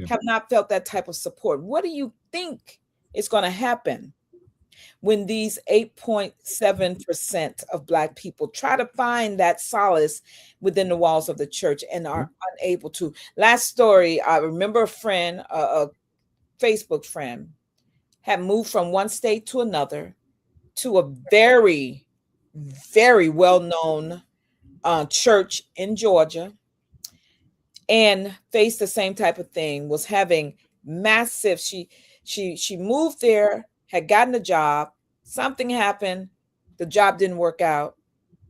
have not felt that type of support, what do you think is going to happen when these 8.7% of Black people try to find that solace within the walls of the church and are unable to? Last story, I remember a friend, a Facebook friend, had moved from one state to another to a very, very well-known church in Georgia, and faced the same type of thing, was having massive, she moved there, had gotten a job, something happened, the job didn't work out.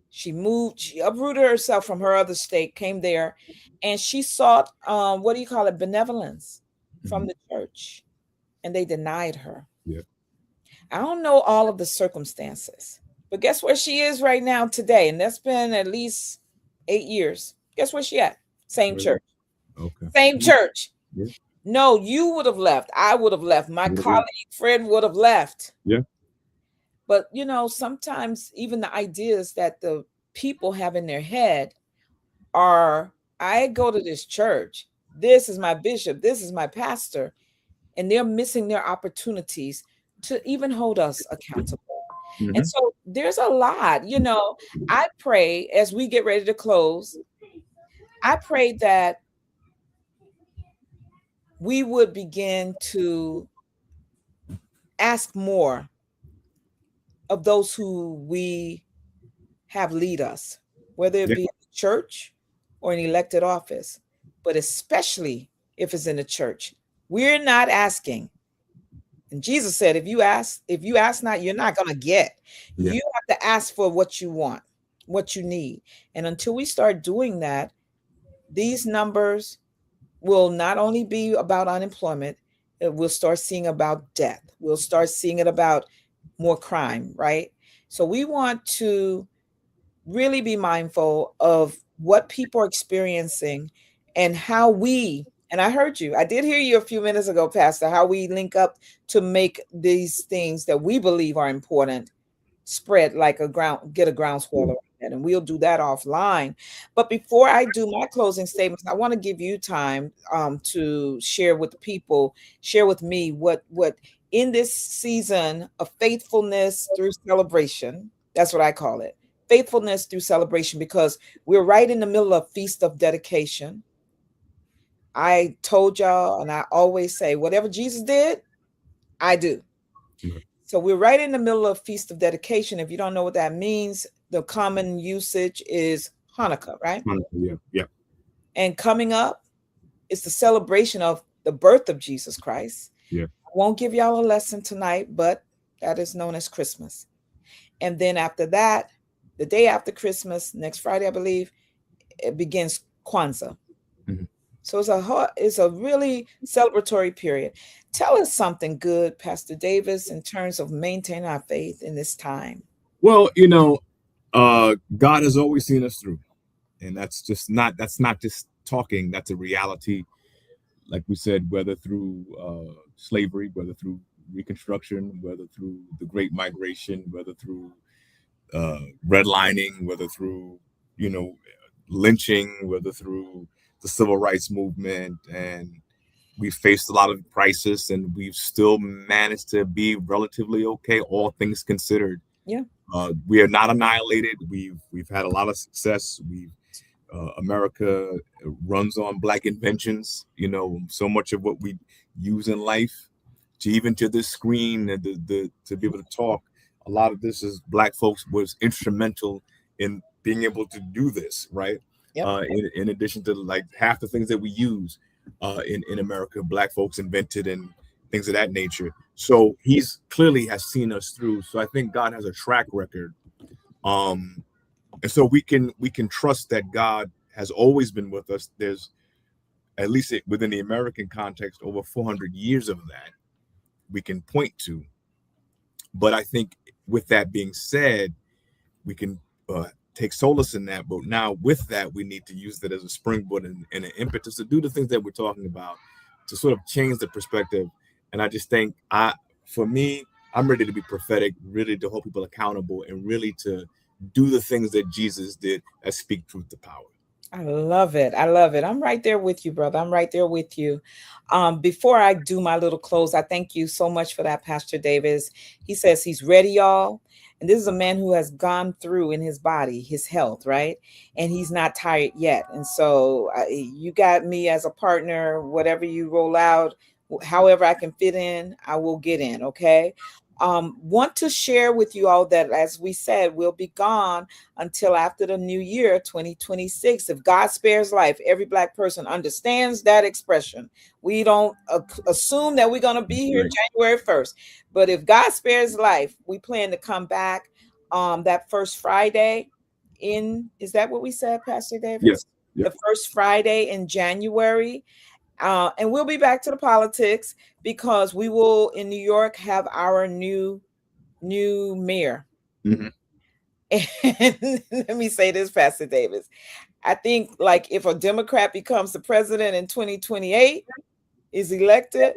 She uprooted herself from her other state, came there, and she sought, benevolence from the church, and they denied her. Yeah. I don't know all of the circumstances, but guess where she is right now today? And that's been at least 8 years. Guess where she at? Same church. Okay. Same church. Yeah. No, you would have left. I would have left. My colleague, friend would have left. Yeah. But, sometimes even the ideas that the people have in their head are, I go to this church. This is my bishop. This is my pastor. And they're missing their opportunities to even hold us accountable. And so there's a lot, I pray as we get ready to close, I pray that we would begin to ask more of those who we have lead us, whether it Yeah. be in the church or an elected office, but especially if it's in the church. We're not asking. And Jesus said, if you ask not, you're not going to get. Yeah. You have to ask for what you want, what you need. And until we start doing that, these numbers will not only be about unemployment, we'll start seeing about death. We'll start seeing it about more crime, right? So we want to really be mindful of what people are experiencing and how we, and I heard you, I did hear you a few minutes ago, Pastor, how we link up to make these things that we believe are important spread like get a groundswell around that. And we'll do that offline. But before I do my closing statements, I want to give you time to share with the people, share with me what in this season of faithfulness through celebration, that's what I call it. Faithfulness through celebration, because we're right in the middle of Feast of Dedication. I told y'all, and I always say, whatever Jesus did, I do. So we're right in the middle of Feast of Dedication. If you don't know what that means, the common usage is Hanukkah, right? Yeah. Yeah. And coming up is the celebration of the birth of Jesus Christ. Yeah. I won't give y'all a lesson tonight, but that is known as Christmas. And then after that, the day after Christmas, next Friday, I believe, it begins Kwanzaa. Mhm. So it's a really celebratory period. Tell us something good, Pastor Davis, in terms of maintaining our faith in this time. Well, God has always seen us through, and that's not just talking. That's a reality. Like we said, whether through slavery, whether through Reconstruction, whether through the Great Migration, whether through redlining, whether through you know lynching, whether through the civil rights movement, and we've faced a lot of crisis, and we've still managed to be relatively okay, all things considered. Yeah. We are not annihilated. We've had a lot of success. America runs on Black inventions. So much of what we use in life, to even to this screen, and to be able to talk. A lot of this is Black folks was instrumental in being able to do this, right? Yep. In addition to like half the things that we use in America, Black folks invented and things of that nature. So he's clearly has seen us through. So I think God has a track record, um, and so we can trust that God has always been with us. There's at least within the American context over 400 years of that we can point to. But I think with that being said, we can take solace in that. But now with that, we need to use that as a springboard and an impetus to do the things that we're talking about, to sort of change the perspective. And I just think for me, I'm ready to be prophetic, really to hold people accountable, and really to do the things that Jesus did, that speak truth to power. I love it. I love it. I'm right there with you, brother. I'm right there with you. Before I do my little close, I thank you so much for that, Pastor Davis. He says he's ready, y'all. And this is a man who has gone through in his body, his health, right? And he's not tired yet. And so you got me as a partner, whatever you roll out, however I can fit in, I will get in. Okay. Want to share with you all that, as we said, we'll be gone until after the new year 2026. If God spares life, every Black person understands that expression. We don't assume that we're going to be here Right. January 1st, but if God spares life, we plan to come back that first Friday is that what we said, Pastor Yeah. Davis? Yeah. The first Friday in January. And we'll be back to the politics, because we will in New York have our new mayor. Mm-hmm. And let me say this, Pastor Davis. I think, like, if a Democrat becomes the president in 2028, is elected,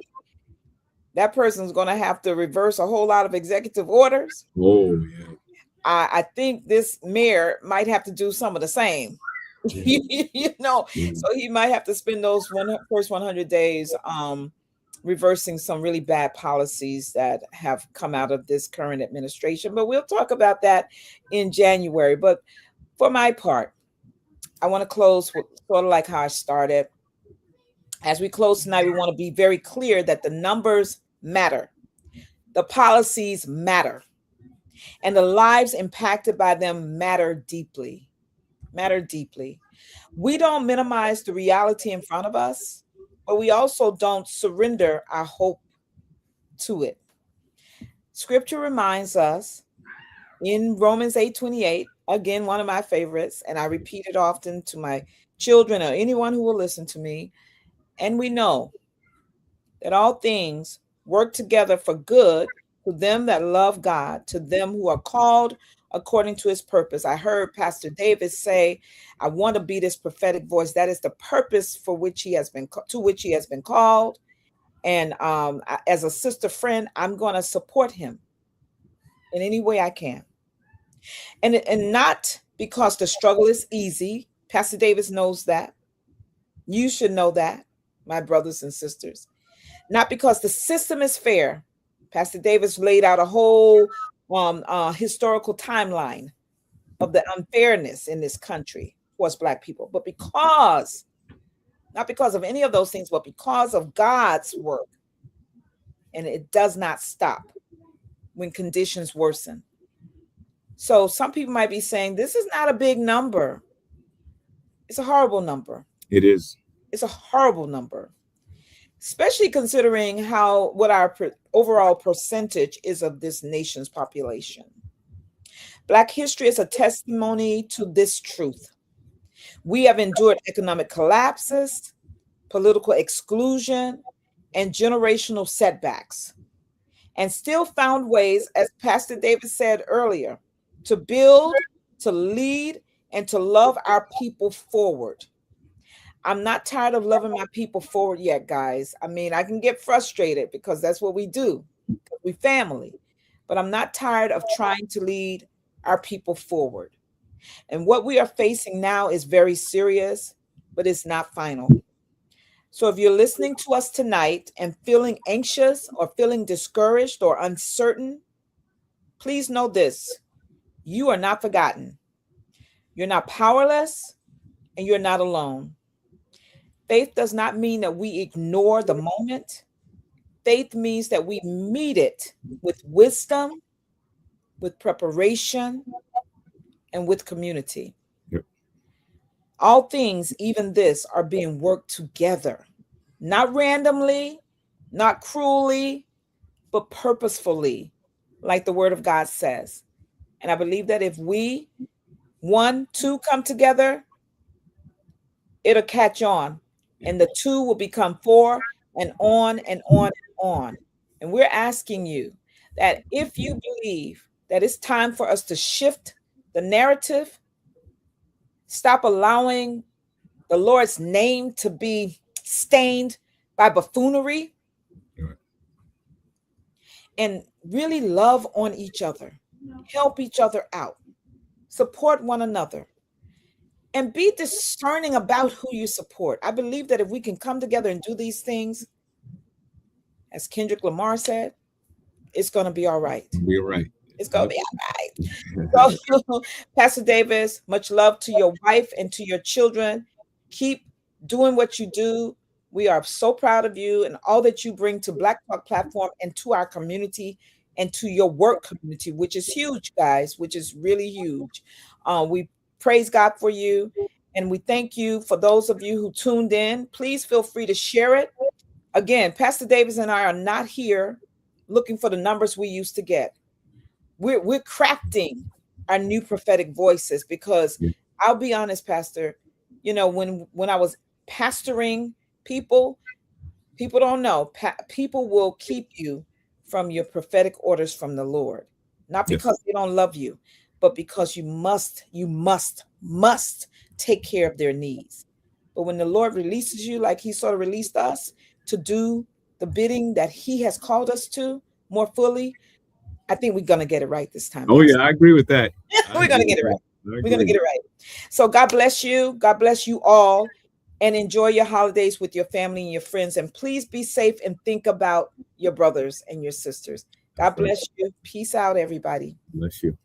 that person's going to have to reverse a whole lot of executive orders. Oh yeah. I think this mayor might have to do some of the same. Yeah. Yeah. So he might have to spend those first 100 days reversing some really bad policies that have come out of this current administration. But we'll talk about that in January. But for my part, I want to close with sort of like how I started. As we close tonight, we want to be very clear that the numbers matter. The policies matter, and the lives impacted by them matter deeply. Matter deeply. We don't minimize the reality in front of us, but we also don't surrender our hope to it. Scripture reminds us in Romans 8:28, again, one of my favorites, and I repeat it often to my children or anyone who will listen to me. And we know that all things work together for good to them that love God, to them who are called according to his purpose. I heard Pastor Davis say, I want to be this prophetic voice. That is the purpose for which he has been to which he has been called. And as a sister friend, I'm going to support him in any way I can. And not because the struggle is easy. Pastor Davis knows that. You should know that, my brothers and sisters. Not because the system is fair. Pastor Davis laid out a whole historical timeline of the unfairness in this country towards Black people, but because, not because of any of those things, but because of God's work. And it does not stop when conditions worsen. So some people might be saying, this is not a big number. It's a horrible number. It is. It's a horrible number, especially considering what our overall percentage is of this nation's population. Black history is a testimony to this truth. We have endured economic collapses, political exclusion, and generational setbacks, and still found ways, as Pastor David said earlier, to build, to lead, and to love our people forward. I'm not tired of loving my people forward yet, guys. I mean, I can get frustrated because that's what we do. We family. But I'm not tired of trying to lead our people forward. And what we are facing now is very serious, but it's not final. So if you're listening to us tonight and feeling anxious or feeling discouraged or uncertain, please know this: you are not forgotten. You're not powerless, and you're not alone. Faith does not mean that we ignore the moment. Faith means that we meet it with wisdom, with preparation, and with community. Yep. All things, even this, are being worked together, not randomly, not cruelly, but purposefully, like the Word of God says. And I believe that if we, 1, 2 come together, it'll catch on. And the 2 will become 4, and on and on and on. And we're asking you that if you believe that it's time for us to shift the narrative, stop allowing the Lord's name to be stained by buffoonery, and really love on each other, help each other out, support one another, and be discerning about who you support. I believe that if we can come together and do these things, as Kendrick Lamar said, it's going to be all right. Be all right. It's going to be all right. So, Pastor Davis, much love to your wife and to your children. Keep doing what you do. We are so proud of you and all that you bring to Black Talk Platform and to our community and to your work community, which is huge, guys, which is really huge. We praise God for you, and we thank you for those of you who tuned in. Please feel free to share it. Again, Pastor Davis and I are not here looking for the numbers we used to get. We're crafting our new prophetic voices, because I'll be honest, Pastor, when I was pastoring people don't know. People will keep you from your prophetic orders from the Lord, not because they don't love you, but because you must take care of their needs. But when the Lord releases you, like he sort of released us to do the bidding that he has called us to more fully, I think we're going to get it right this time. Oh, yeah, I agree with that. We're going to get it right. We're going to get it right. So God bless you. God bless you all. And enjoy your holidays with your family and your friends. And please be safe and think about your brothers and your sisters. God bless you. Peace out, everybody. Bless you.